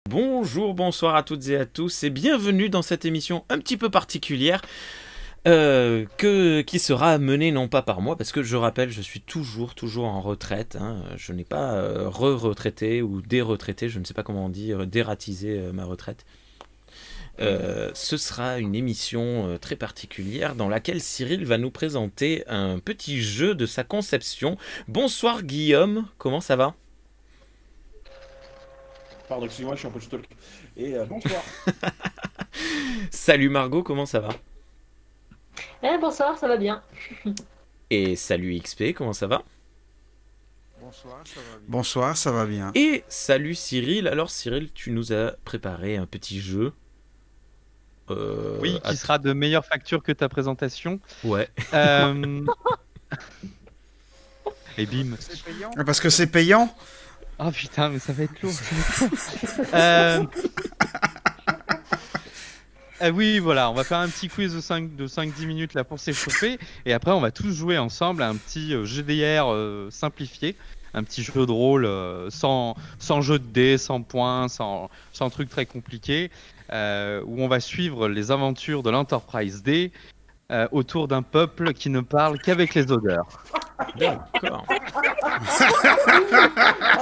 Bonjour, bonsoir à toutes et à tous et bienvenue dans cette émission un petit peu particulière qui sera menée non pas par moi parce que je rappelle je suis toujours en retraite, hein. Je n'ai pas re-retraité ou déretraité, je ne sais pas comment on dit, dératisé ma retraite. Ce sera une émission très particulière dans laquelle Cyril va nous présenter un petit jeu de sa conception. Bonsoir Guillaume, comment ça va ? Pardon, excusez-moi, je suis un peu stalk. Et bonsoir. Salut Margot, comment ça va ? Bonsoir, ça va bien. Et salut XP, comment ça va ? Bonsoir, ça va bien. Bonsoir, ça va bien. Et salut Cyril, alors Cyril, tu nous as préparé un petit jeu. Oui, qui sera de meilleure facture que ta présentation. Ouais. Et bim. C'est payant. Parce que c'est payant. Oh putain, mais ça va être lourd. Oui, voilà, on va faire un petit quiz de 5-10 minutes là pour s'échauffer. Et après, on va tous jouer ensemble à un petit GDR simplifié. Un petit jeu de rôle sans jeu de dés, sans points, sans truc très compliqué. Où on va suivre les aventures de l'Enterprise D autour d'un peuple qui ne parle qu'avec les odeurs. D'accord. Oh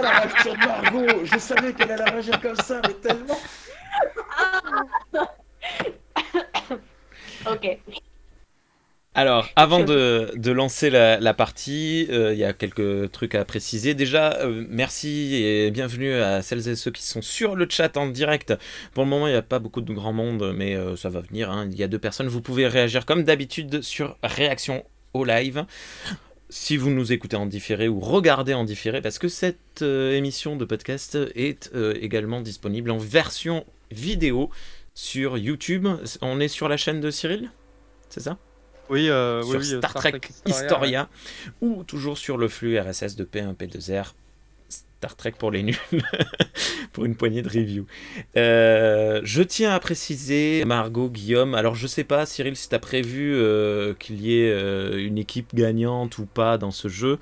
la réaction de Margot, je savais qu'elle allait réagir comme ça, mais tellement. Ok. Alors, avant de lancer la partie, il y a quelques trucs à préciser. Déjà, merci et bienvenue à celles et ceux qui sont sur le chat en direct. Pour le moment, il n'y a pas beaucoup de grand monde, mais ça va venir, hein. Il y a 2 personnes. Vous pouvez réagir comme d'habitude sur Réaction au live. Si vous nous écoutez en différé ou regardez en différé, parce que cette émission de podcast est également disponible en version vidéo sur YouTube. On est sur la chaîne de Cyril, c'est ça ? Oui, sur oui, Star Trek Historia, ouais. Ou toujours sur le flux RSS de P1, P2R, Star Trek pour les nuls, pour une poignée de reviews. Je tiens à préciser, Margot, Guillaume, alors je sais pas, Cyril, si tu as prévu qu'il y ait une équipe gagnante ou pas dans ce jeu,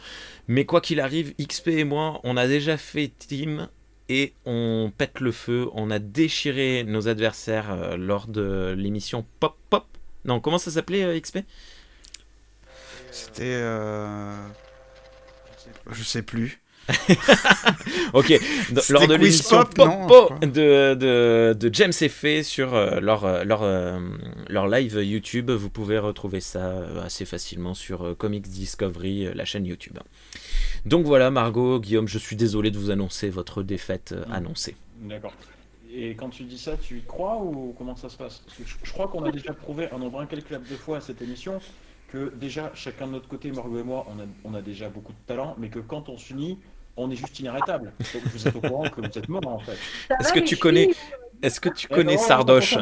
mais quoi qu'il arrive, XP et moi, on a déjà fait team et on pète le feu, on a déchiré nos adversaires lors de l'émission Pop Pop. Non, comment ça s'appelait, XP ? C'était... Je sais plus. Ok, lors de l'émission Pop de James Effet sur leur live YouTube, vous pouvez retrouver ça assez facilement sur Comics Discovery, la chaîne YouTube. Donc voilà, Margot, Guillaume, je suis désolé de vous annoncer votre défaite annoncée. D'accord. Et quand tu dis ça, tu y crois ou comment ça se passe? Parce que je crois qu'on a déjà prouvé un nombre incalculable de fois à cette émission que déjà, chacun de notre côté, Margot et moi, on a déjà beaucoup de talent, mais que quand on s'unit, on est juste inarrêtable. Donc vous êtes au courant que vous êtes mort en fait. Est-ce que tu connais Sardoche?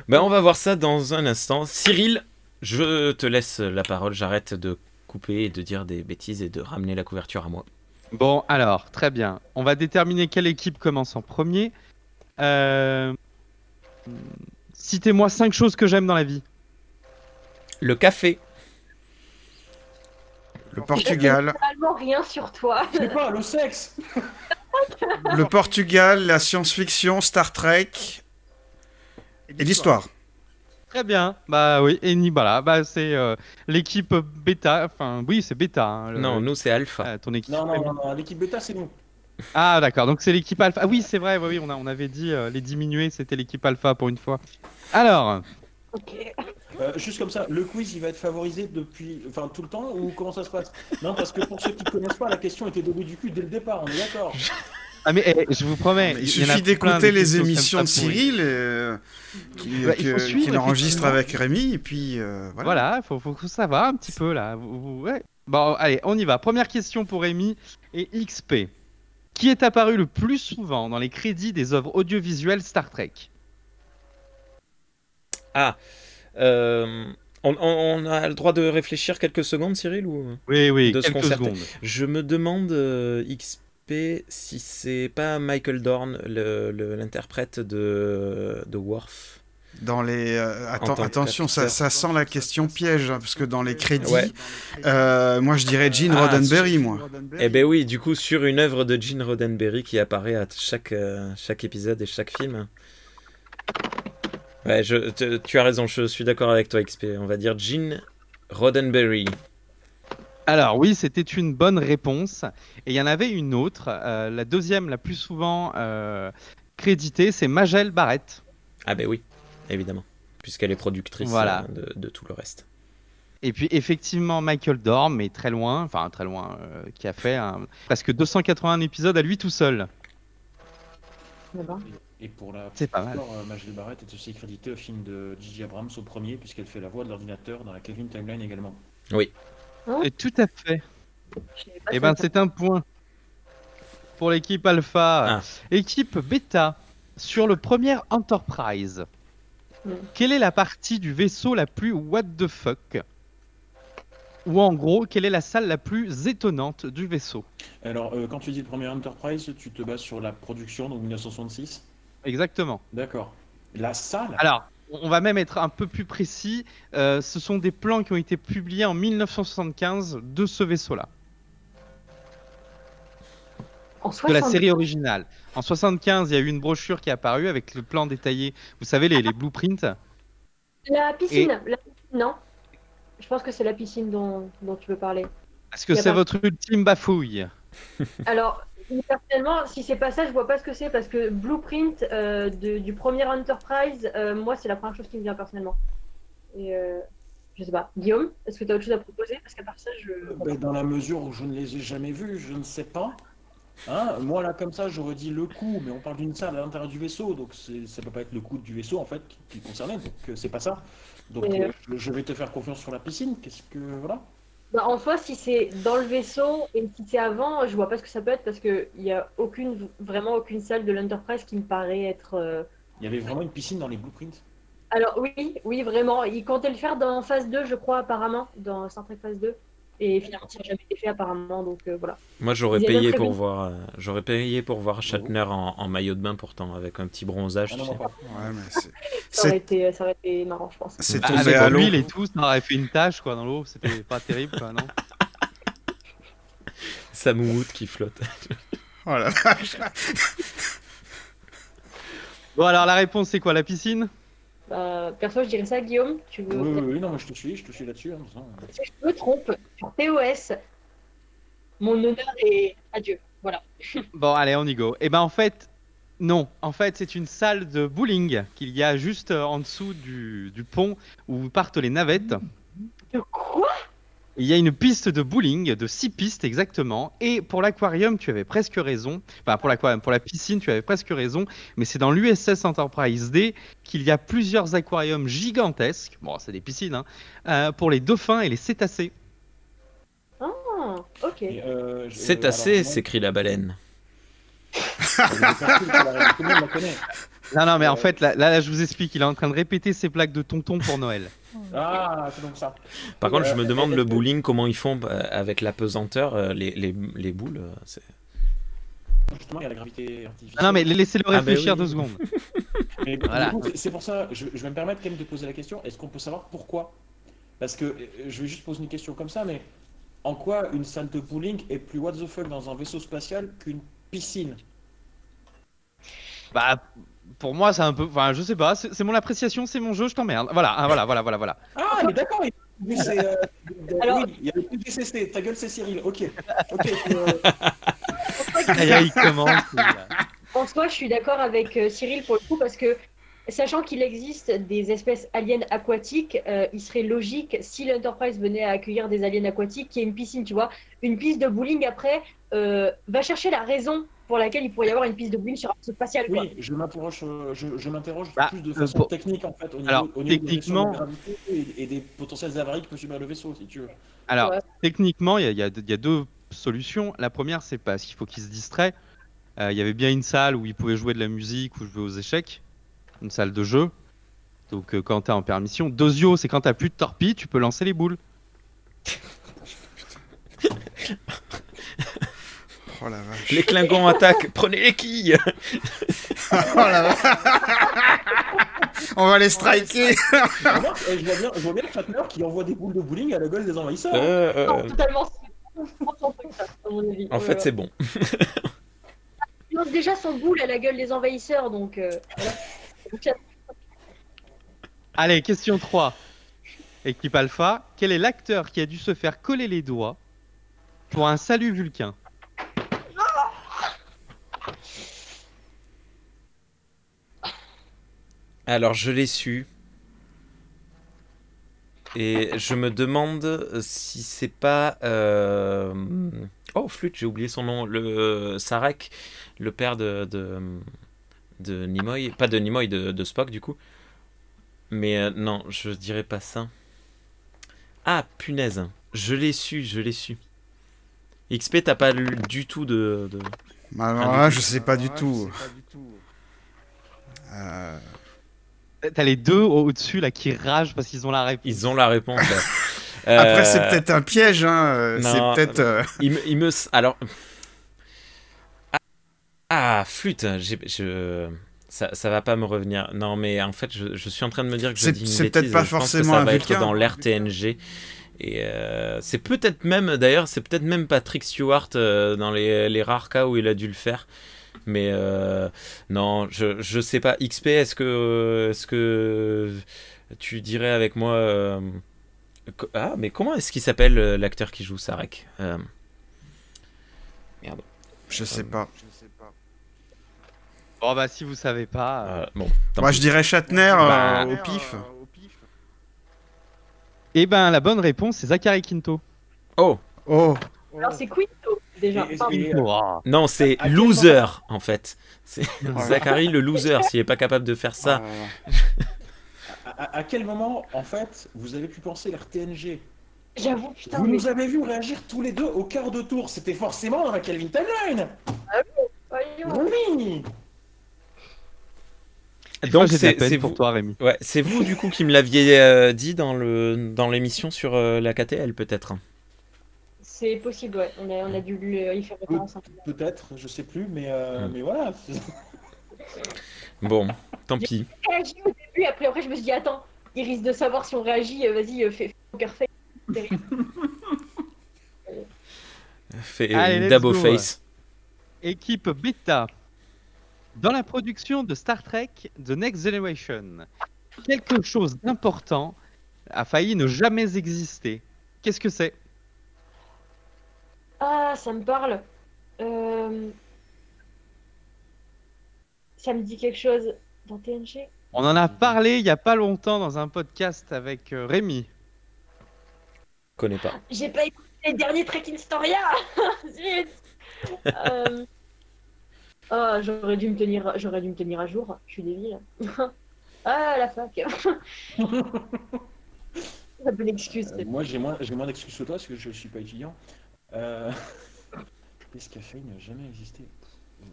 Ben, on va voir ça dans un instant. Cyril, je te laisse la parole. J'arrête de couper et de dire des bêtises et de ramener la couverture à moi. Bon, alors, très bien. On va déterminer quelle équipe commence en premier. Citez-moi 5 choses que j'aime dans la vie. Le café. Le Portugal. Totalement rien sur toi. Je sais pas, le sexe. Le Portugal, la science-fiction, Star Trek et l'histoire. Très bien. Bah oui, et voilà, bah c'est l'équipe bêta. Enfin, oui, c'est bêta. Hein, non, nous c'est alpha. Ton équipe. Non, l'équipe bêta c'est nous. Ah d'accord, donc c'est l'équipe alpha. Ah oui, c'est vrai, oui, on avait dit les diminués, c'était l'équipe alpha pour une fois. Alors. Ok. Juste comme ça, le quiz il va être favorisé depuis, enfin tout le temps ou comment ça se passe? Non, parce que pour ceux qui ne connaissent pas, la question était donnée du cul dès le départ, on est d'accord? Ah mais je vous promets, il suffit d'écouter les émissions de Cyril qu'il enregistre avec Rémi et puis voilà. Voilà, faut savoir un petit peu là. Ouais. Bon, allez, on y va. Première question pour Rémi et XP. Qui est apparu le plus souvent dans les crédits des œuvres audiovisuelles Star Trek? Ah, on a le droit de réfléchir quelques secondes, Cyril, ou Oui, de quelques secondes. Je me demande, XP, si c'est pas Michael Dorn, l'interprète de Worf. Dans les tant que attention, ça capteur. sent la question piège, hein, parce que dans les crédits, Ouais. moi je dirais Gene Ah, Roddenberry, moi. Eh ben oui, du coup, sur une œuvre de Gene Roddenberry qui apparaît à chaque épisode et chaque film. Ouais, tu as raison, je suis d'accord avec toi, XP. On va dire Gene Roddenberry. Alors oui, c'était une bonne réponse. Et il y en avait une autre, la deuxième la plus souvent créditée, c'est Majel Barrett. Ah ben oui, évidemment, puisqu'elle est productrice Voilà. de tout le reste. Et puis effectivement Michael Dorn, mais très loin, qui a fait presque 281 épisodes à lui tout seul. D'accord. Et pour la C'est pas mal. Majel Barrett est aussi créditée au film de J.J. Abrams au premier, puisqu'elle fait la voix de l'ordinateur dans la Kelvin Timeline également. Et tout à fait. Je savais pas Et ça. ben c'est un point pour l'équipe Alpha. Ah. Équipe Beta, sur le premier Enterprise, quelle est la partie du vaisseau la plus what the fuck? Ou en gros, quelle est la salle la plus étonnante du vaisseau? Alors, quand tu dis le premier Enterprise, tu te bases sur la production, donc 1966. Exactement. D'accord. La salle. Alors, on va même être un peu plus précis. Ce sont des plans qui ont été publiés en 1975 de ce vaisseau-là, En de la 60. série originale. En 75, il y a eu une brochure qui est apparue avec le plan détaillé. Vous savez, les blueprints. La piscine. La piscine, non. Je pense que c'est la piscine dont tu veux parler. Est-ce que Y a c'est pas- votre ultime bafouille? Alors, personnellement, si c'est pas ça, je vois pas ce que c'est parce que Blueprint du premier Enterprise, moi, c'est la première chose qui me vient personnellement. Et je sais pas. Guillaume, est-ce que tu as autre chose à proposer? Parce qu'à part ça, Ben, dans la mesure où je ne les ai jamais vus, je ne sais pas. Hein, moi, là, comme ça, j'aurais dit le coup, mais on parle d'une salle à l'intérieur du vaisseau, donc ça peut pas être le coup du vaisseau, en fait, qui concernait, donc c'est pas ça. Donc Et, je vais te faire confiance sur la piscine, qu'est-ce que... Voilà. Bah, en soi, si c'est dans le vaisseau et si c'est avant, je vois pas ce que ça peut être parce qu'il n'y a vraiment aucune salle de l'Enterprise qui me paraît être. Il y avait vraiment une piscine dans les blueprints. Alors, oui, vraiment. Ils comptaient le faire dans phase 2, je crois, apparemment, dans Star Trek phase 2. Et finalement, ça n'a jamais été fait, apparemment. Donc voilà. Moi, j'aurais Ils avaient payé prévu. pour voir Shatner en maillot de bain pourtant, avec un petit bronzage. Ah tu non, sais. moi pas. Ouais, mais Ça aurait été marrant, je pense. c'est Bah, tombé avec à l'eau. l'huile et tout, ça aurait fait une tache quoi dans l'eau. C'était pas terrible quoi, non? Sa moumoute qui flotte. Oh la vache. Bon alors la réponse c'est quoi? La piscine? Perso, je dirais ça, Guillaume. Tu veux. Oui, non, mais je te suis là-dessus. Hein, de toute façon. Si je me trompe, sur TOS, mon honneur est adieu. Voilà. Bon allez on y go. Et ben en fait non, en fait c'est une salle de bowling qu'il y a juste en dessous du pont où partent les navettes. De quoi? Il y a une piste de bowling de 6 pistes exactement. Et pour l'aquarium, tu avais presque raison. Enfin, pour l'aquarium, pour la piscine, tu avais presque raison. Mais c'est dans l'USS Enterprise D qu'il y a plusieurs aquariums gigantesques. Bon, c'est des piscines, hein, pour les dauphins et les cétacés. Ah, ok. Et, C'est alors, assez, non, s'écrie la baleine. tout le monde la connaît. Non, mais en fait, là, je vous explique. Il est en train de répéter ses plaques de tonton pour Noël. Ah, c'est donc ça. Par contre, je me demande est-ce le que- bowling, comment ils font avec la pesanteur, les boules. C'est... Justement, il y a la gravité artificielle. Non, mais laissez-le Ah, bah réfléchir oui. 2 secondes. Mais Voilà. du coup, c'est pour ça, je vais me permettre quand même de poser la question, est-ce qu'on peut savoir pourquoi? Parce que je vais juste poser une question comme ça, mais en quoi une salle de bowling est plus what the fuck dans un vaisseau spatial qu'une piscine? Bah, pour moi, c'est un peu. Enfin, je sais pas. C'est mon appréciation, c'est mon jeu, je t'emmerde. Voilà, hein, voilà. Ah, mais d'accord, Alors- oui, il y a le PGCC, ta gueule c'est Cyril, ok. Et il commence. En soi, je suis d'accord avec Cyril pour le coup parce que, sachant qu'il existe des espèces aliens aquatiques, il serait logique, si l'Enterprise venait à accueillir des aliens aquatiques, qu'il y ait une piscine, tu vois. Une piste de bowling, après, va chercher la raison pour laquelle il pourrait y avoir une piste de bowling sur un vaisseau spatial, quoi. Oui, je m'interroge Bah, plus de façon pour- technique en fait, Alors, au niveau techniquement- de la gravité et des potentielles avaries que peut subir le vaisseau, si tu veux. Alors, Ouais. techniquement, il y a deux solutions. La première, c'est parce qu'il faut qu'il se distrait. Il y avait bien une salle où il pouvait jouer de la musique ou jouer aux échecs. Une salle de jeu. Donc, quand t'es en permission. Dosio, c'est quand t'as plus de torpille, tu peux lancer les boules. Oh la vache. Les Klingons attaquent, prenez les quilles. Oh la vache. On va les striker. Remarque, je vois bien Shatner qui envoie des boules de bowling à la gueule des envahisseurs. Non, totalement. Son truc, ça, à mon avis. En fait, c'est bon. Il lance déjà son boule à la gueule des envahisseurs, donc voilà. Allez, question 3. Équipe Alpha, quel est l'acteur qui a dû se faire coller les doigts pour un salut vulcain? Alors, je l'ai su. Et je me demande si c'est pas... Oh, flûte, j'ai oublié son nom. Le Sarek, le père de Nimoy. Pas de Nimoy, de Spock, du coup. Mais non, je dirais pas ça. Ah, punaise. Je l'ai su. XP, t'as pas lu du tout de... Alors là, je sais pas du tout. T'as les deux au-dessus là qui ragent parce qu'ils ont la réponse. Ils ont la réponse. Après, c'est peut-être un piège, hein. C'est non, peut-être. il me... Alors... Ah, flûte. Ça va pas me revenir. Non, mais en fait, je suis en train de me dire que je dis une C'est bêtise. peut-être pas Je pense que forcément ça un va être vulcain. dans l'ère TNG. Et c'est peut-être même, d'ailleurs, c'est peut-être même Patrick Stewart dans les rares cas où il a dû le faire. Mais non, je sais pas. XP, est-ce que tu dirais avec moi Ah, mais comment est-ce qu'il s'appelle l'acteur qui joue Sarek Merde. Je sais pas. Bon bah si vous savez pas. Bon. tant Moi, pis. je dirais Shatner Bah, au pif. Eh ben la bonne réponse c'est Zachary Quinto. Oh Oh. Alors c'est Quinto, déjà. Et- Pardon. et- Oh. non, c'est À quel loser en fait. C'est Zachary le loser s'il est pas capable de faire ça. À quel moment, en fait, vous avez pu penser l'RTNG? J'avoue, putain, Vous mais nous avez vu réagir tous les deux au quart de tour. C'était forcément dans la Kelvin Timeline. voyons. Oui. Donc j'ai de la c'est peine pour vous. toi Rémi. Ouais, c'est vous du coup qui me l'aviez dit dans l'émission sur la KTL peut-être. C'est possible, ouais. On a dû y faire référence. Peut-être, je sais plus, mais Hmm. mais voilà. Bon, tant pis. J'ai réagi au début, après je me suis dit, attends, il risque de savoir si on réagit, vas-y, fais poker face. Fait Allez, une let's double go. face. Équipe Beta. Dans la production de Star Trek The Next Generation, quelque chose d'important a failli ne jamais exister. Qu'est-ce que c'est? Ah, ça me parle. Ça me dit quelque chose dans TNG. On en a parlé il y a pas longtemps dans un podcast avec Rémi. Je connais pas. J'ai pas écouté les derniers Trek Historia. Zut. Oh, j'aurais dû me tenir à jour. Je suis débile. Ah, la fac. Ça peut l'excuse. Moi, j'ai moins d'excuses que toi parce que je suis pas étudiant. Qu'est-ce qu'a fait? Il n'a jamais existé.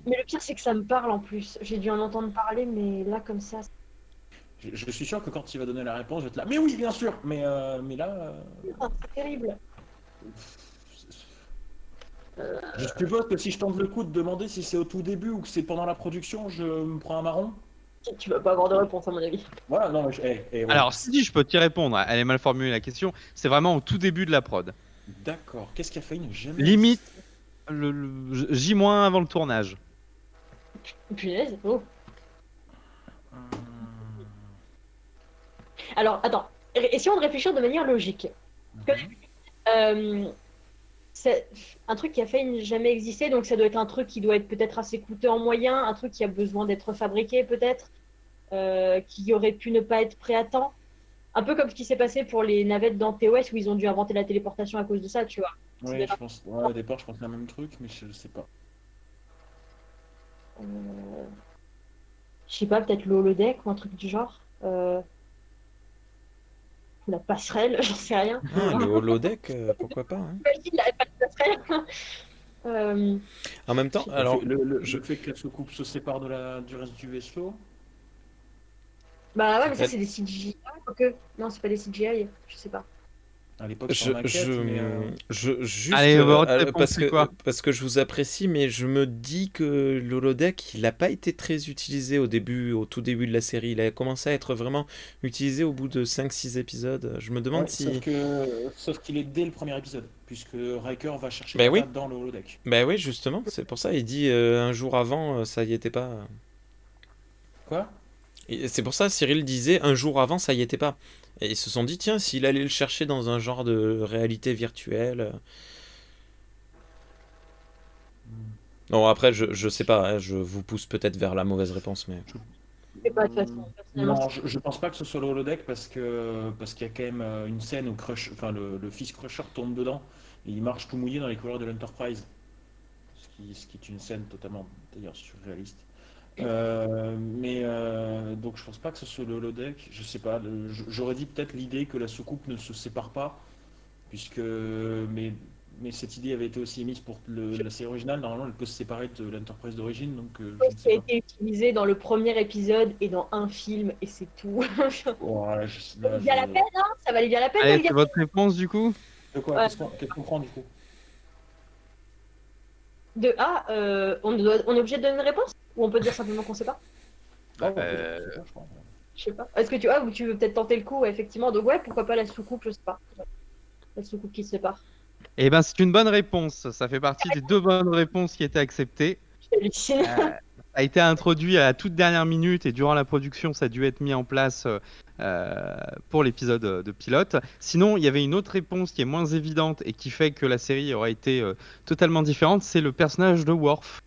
Mais le pire, c'est que ça me parle en plus. J'ai dû en entendre parler, mais là, comme ça. Je suis sûr que quand il va donner la réponse, je vais être là. Mais oui, bien sûr. Mais là. C'est terrible. Je suppose que si je tente le coup de demander si c'est au tout début ou que c'est pendant la production, je me prends un marron. Tu vas pas avoir de réponse, à mon avis. Voilà, non, mais voilà. Alors si je peux t'y répondre, elle est mal formulée la question, c'est vraiment au tout début de la prod. D'accord. Qu'est-ce qu'a fait ne jamais. Limite le J- avant le tournage. Punaise. Oh. Alors, attends. Essayons de réfléchir de manière logique. C'est un truc qui a failli jamais exister, donc ça doit être un truc qui doit être peut-être assez coûteux en moyens, un truc qui a besoin d'être fabriqué peut-être, qui aurait pu ne pas être prêt à temps. Un peu comme ce qui s'est passé pour les navettes dans TOS où ils ont dû inventer la téléportation à cause de ça, tu vois. Oui, je pense. Ouais, au départ, je pense le même truc, mais je sais pas. Je sais pas, peut-être le holodeck ou un truc du genre. La passerelle, j'en sais rien. Ah, le holodeck, pourquoi pas. Hein. Imagine, il n'avait pas de passerelle. En même temps, alors, Le fait que la soucoupe se sépare du reste du vaisseau. Bah ouais, mais ça c'est des CGI. Quoique, non, c'est pas des CGI, je sais pas. À l'époque, Je, c'était en maquette, mais juste Allez, votre réponse, parce c'est quoi? que je vous apprécie, mais je me dis que l'holodeck, il n'a pas été très utilisé au tout début de la série. Il a commencé à être vraiment utilisé au bout de 5-6 épisodes. Je me demande ouais, si... sauf qu'il est dès le premier épisode, puisque Riker va chercher Ben Data oui, dans le holodeck. ben oui, justement, c'est pour ça. Il dit un jour avant, ça y était pas. Quoi? Et c'est pour ça, Cyril disait un jour avant, ça y était pas. Et ils se sont dit, tiens, s'il allait le chercher dans un genre de réalité virtuelle. Non, après, je sais pas, hein, je vous pousse peut-être vers la mauvaise réponse, mais. Je sais pas, de toute façon. Personnellement, Non, je pense pas que ce soit le holodeck parce qu'il y a quand même une scène où le fils Crusher tombe dedans et il marche tout mouillé dans les couloirs de l'Enterprise. Ce qui est une scène totalement d'ailleurs surréaliste. Donc je pense pas que ce soit le holodeck. Je sais pas. J'aurais dit peut-être l'idée que la soucoupe ne se sépare pas, puisque mais cette idée avait été aussi émise pour la série originale. Normalement, elle peut se séparer de l'Enterprise d'origine, donc je ne ça a sais pas. été utilisé dans le premier épisode et dans un film, et c'est tout. Ça Ouais, valait bien la peine, hein? Ça valait bien la peine de Allez, le c'est dire. votre réponse du coup? De quoi? Ouais. Qu'est-ce qu'on prend du coup? On est obligé de donner une réponse? Ou on peut dire simplement qu'on sait pas? Ah, ouais, je sais pas, je crois. Je sais pas. Est-ce que tu veux peut-être tenter le coup, effectivement? Donc ouais, pourquoi pas la soucoupe, je sais pas. La soucoupe qui se sépare. Eh ben, c'est une bonne réponse. Ça fait partie des 2 bonnes réponses qui étaient acceptées. J'hallucine. Ça a été introduit à la toute dernière minute et durant la production, ça a dû être mis en place pour l'épisode de pilote. Sinon, il y avait une autre réponse qui est moins évidente et qui fait que la série aurait été totalement différente. C'est le personnage de Worf.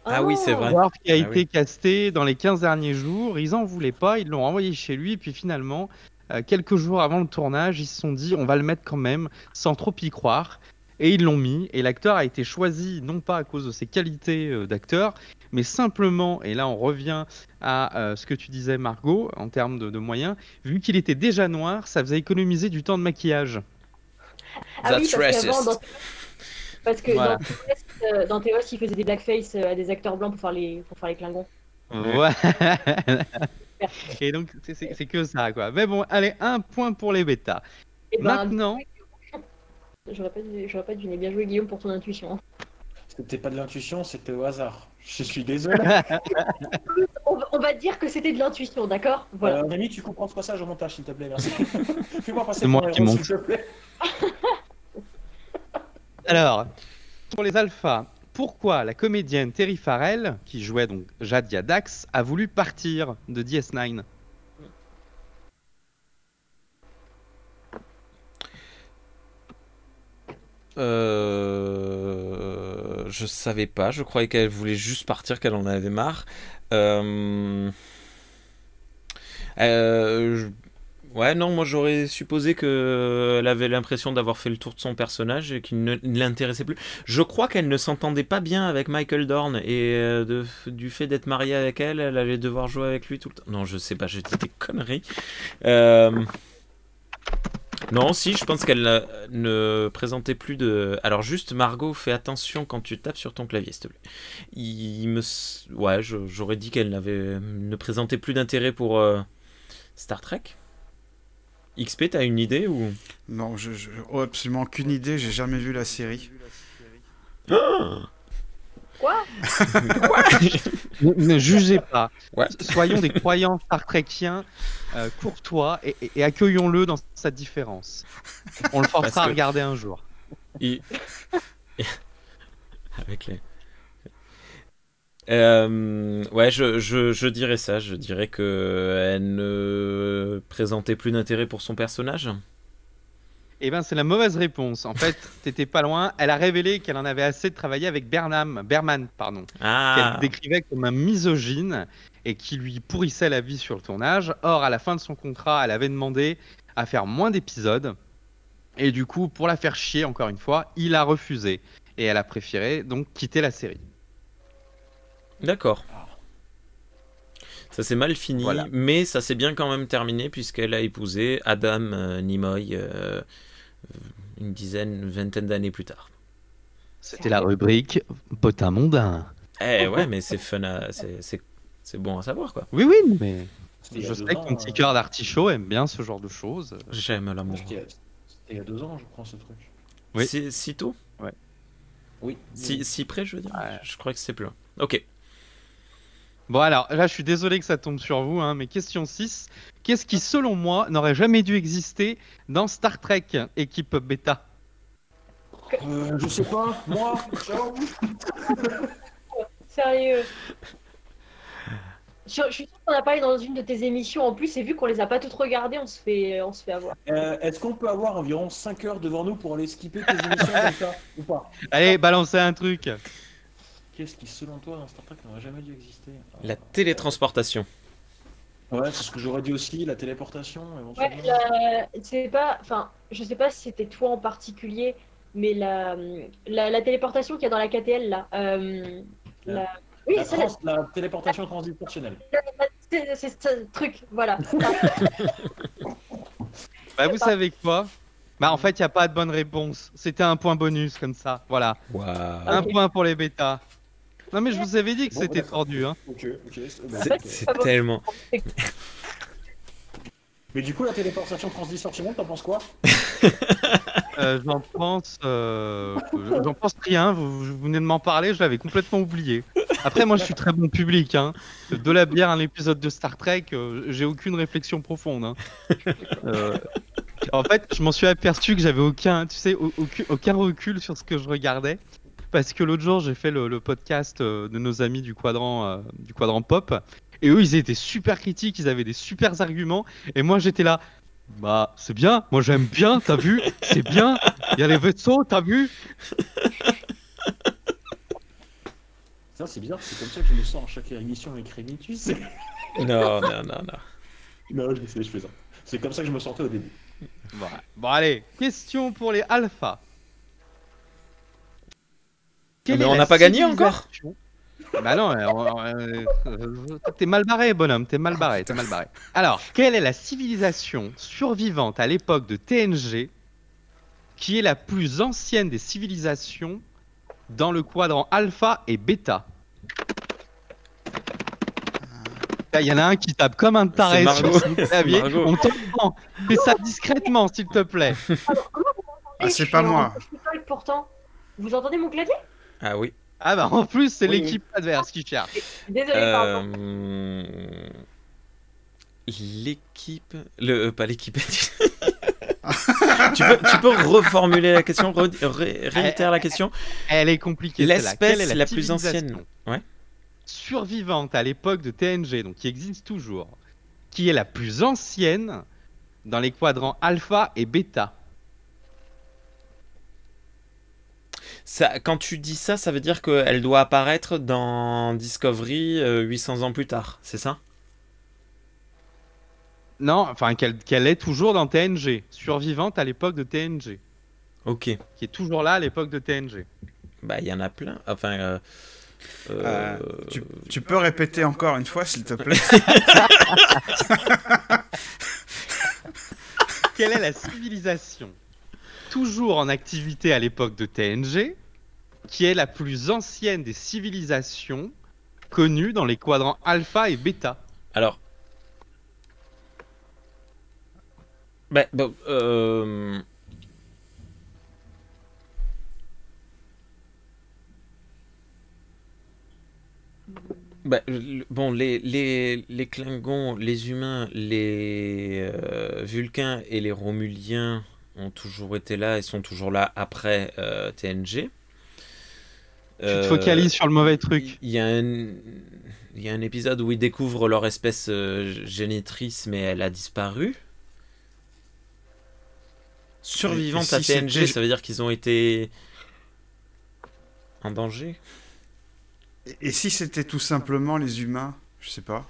Ah oui, c'est vrai. Worf qui a Ah été oui. casté dans les 15 derniers jours. Ils en voulaient pas, ils l'ont renvoyé chez lui. Puis finalement, quelques jours avant le tournage, ils se sont dit on va le mettre quand même, sans trop y croire. Et ils l'ont mis. Et l'acteur a été choisi non pas à cause de ses qualités d'acteur, mais simplement, et là on revient à ce que tu disais Margot, en termes de moyens, vu qu'il était déjà noir, ça faisait économiser du temps de maquillage. Ah oui, That's parce qu'avant, racist. parce que Voilà. dans TOS, ils faisaient des blackface à des acteurs blancs pour faire les Klingons. Ouais. Et donc c'est que ça quoi. Mais bon, allez, 1 point pour les bêtas. Et ben, Maintenant, j'aurais pas deviné. Bien joué, Guillaume, pour ton intuition. C'était pas de l'intuition, c'était au hasard. Je suis désolé. On va dire que c'était de l'intuition, d'accord? Voilà. Rémi, tu comprends ce passage au montage, s'il te plaît, merci. Fais-moi passer C'est moi mon qui héros, monte. s'il te plaît. alors, pour les alphas, pourquoi la comédienne Terry Farrell, qui jouait donc Jadia Dax, a voulu partir de DS9? Je savais pas, je croyais qu'elle voulait juste partir, qu'elle en avait marre. Euh, je- Ouais, non, moi j'aurais supposé qu'elle avait l'impression d'avoir fait le tour de son personnage et qu'il ne l'intéressait plus. Je crois qu'elle ne s'entendait pas bien avec Michael Dorn et du fait d'être mariée avec elle, elle allait devoir jouer avec lui tout le temps. Non, je sais pas, je dis des conneries. Non, si, je pense qu'elle ne présentait plus de... Alors juste, Margot, fais attention quand tu tapes sur ton clavier, s'il te plaît. Ouais, j'aurais dit qu'elle ne présentait plus d'intérêt pour Star Trek. XP, t'as une idée ou... Non, oh, absolument aucune idée, j'ai jamais vu la série. Quoi? Ne jugez pas. Ouais. Soyons des croyants Star Trekiens courtois et accueillons-le dans sa différence. On le forcera Parce à que- regarder un jour. Il- Avec les... Ouais, je dirais ça. Je dirais que elle ne présentait plus d'intérêt pour son personnage. Eh ben, c'est la mauvaise réponse. En fait, t'étais pas loin. Elle a révélé qu'elle en avait assez de travailler avec Berman, pardon, Ah, qu'elle décrivait comme un misogyne et qui lui pourrissait la vie sur le tournage. Or, à la fin de son contrat, elle avait demandé à faire moins d'épisodes. Et du coup, pour la faire chier, encore une fois, il a refusé. Et elle a préféré donc quitter la série. d'accord. Ça s'est mal fini, Voilà. mais ça s'est bien quand même terminé puisqu'elle a épousé Adam Nimoy une vingtaine d'années plus tard. C'était la rubrique Potin mondain. Eh ouais, mais c'est fun, c'est bon à savoir quoi. Oui, oui, mais C'était il y a je 2 sais ans, que ton petit cœur d'artichaut aime bien ce genre de choses. J'aime l'amour. il y a 2 ans, je crois, ce truc. Oui. Si tôt? Oui. Si près, je veux dire. Ouais. Je crois que c'est plus loin. Ok. Bon alors, là je suis désolé que ça tombe sur vous, hein, mais question 6. Qu'est-ce qui, selon moi, n'aurait jamais dû exister dans Star Trek, équipe bêta? Je sais pas, moi, ciao. Sérieux. Je suis sûre qu'on a parlé dans une de tes émissions en plus, et vu qu'on les a pas toutes regardées, on se fait avoir. Est-ce qu'on peut avoir environ 5 heures devant nous pour aller skipper tes émissions comme ça, ou pas? Allez, balancez un truc. Qu'est-ce qui, selon toi, dans Star Trek, n'aurait jamais dû exister? La télétransportation. Ouais, c'est ce que j'aurais dit aussi, la téléportation, Ouais, éventuellement. c'est pas, enfin, je sais pas si c'était toi en particulier, mais la téléportation qu'il y a dans la KTL là, oui, La, c'est la téléportation transdimensionnelle. c'est ce truc, voilà. Bah vous savez quoi? Bah en fait, il n'y a pas de bonne réponse. C'était un point bonus comme ça, voilà. Waouh. Un Ok. point pour les bêtas. Non mais je vous avais dit que Bon, c'était d'accord. tordu, hein. Ok. C'est tellement. Mais du coup, la téléportation transdimensionnelle, t'en penses quoi? J'en pense rien. Vous venez de m'en parler, je l'avais complètement oublié. Après, moi, je suis très bon public, hein. De la bière, un épisode de Star Trek, j'ai aucune réflexion profonde, hein. En fait, je m'en suis aperçu que j'avais aucun recul sur ce que je regardais. Parce que l'autre jour, j'ai fait le podcast de nos amis du quadrant pop. Et eux, ils étaient super critiques, ils avaient des super arguments. Et moi, j'étais là. Bah, c'est bien, moi j'aime bien, t'as vu? C'est bien, il y a les vaisseaux, t'as vu? Ça, c'est bizarre, c'est comme ça que je me sens à chaque émission avec Rémi, tu sais. Non. Non, je sais, je fais ça. C'est comme ça que je me sentais au début. Voilà. Bon, allez, question pour les alphas. Quelle Mais est on la n'a pas gagné encore? civilisation- Bah non, t'es mal barré, bonhomme, t'es mal barré. Alors, quelle est la civilisation survivante à l'époque de TNG qui est la plus ancienne des civilisations dans le quadrant alpha et bêta? Là, il y en a un qui tape comme un taré C'est sur Margot. son clavier. Margot. On t'entend. Fais ça discrètement, s'il te plaît. Ah, c'est pas moi. Pourtant, vous entendez mon clavier? Ah oui. Ah bah en plus, c'est Oui, l'équipe adverse qui cherche. Désolé, pardon. L'équipe. Pas l'équipe. tu peux reformuler la question, réitérer la question. Elle est compliquée. celle-là. Quelle est L'espèce la plus ancienne. civilisation Ouais. survivante à l'époque de TNG, donc qui existe toujours, qui est la plus ancienne dans les quadrants alpha et bêta? Ça, quand tu dis ça, ça veut dire qu'elle doit apparaître dans Discovery 800 ans plus tard, c'est ça? Non, enfin qu'elle est toujours dans TNG, survivante à l'époque de TNG, Ok. qui est toujours là à l'époque de TNG. Bah, il y en a plein. Enfin. Tu peux répéter encore une fois, s'il te plaît? Quelle est la civilisation toujours en activité à l'époque de TNG, qui est la plus ancienne des civilisations connues dans les quadrants alpha et bêta? Alors. Bah, bon, les Klingons, les humains, les Vulcains et les Romuliens ont toujours été là et sont toujours là après TNG. Tu te focalises sur le mauvais truc. Il y a un épisode où ils découvrent leur espèce génitrice, mais elle a disparu. Survivante Et à si TNG, c'était- ça veut dire qu'ils ont été en danger. Et si c'était tout simplement les humains? Je sais pas.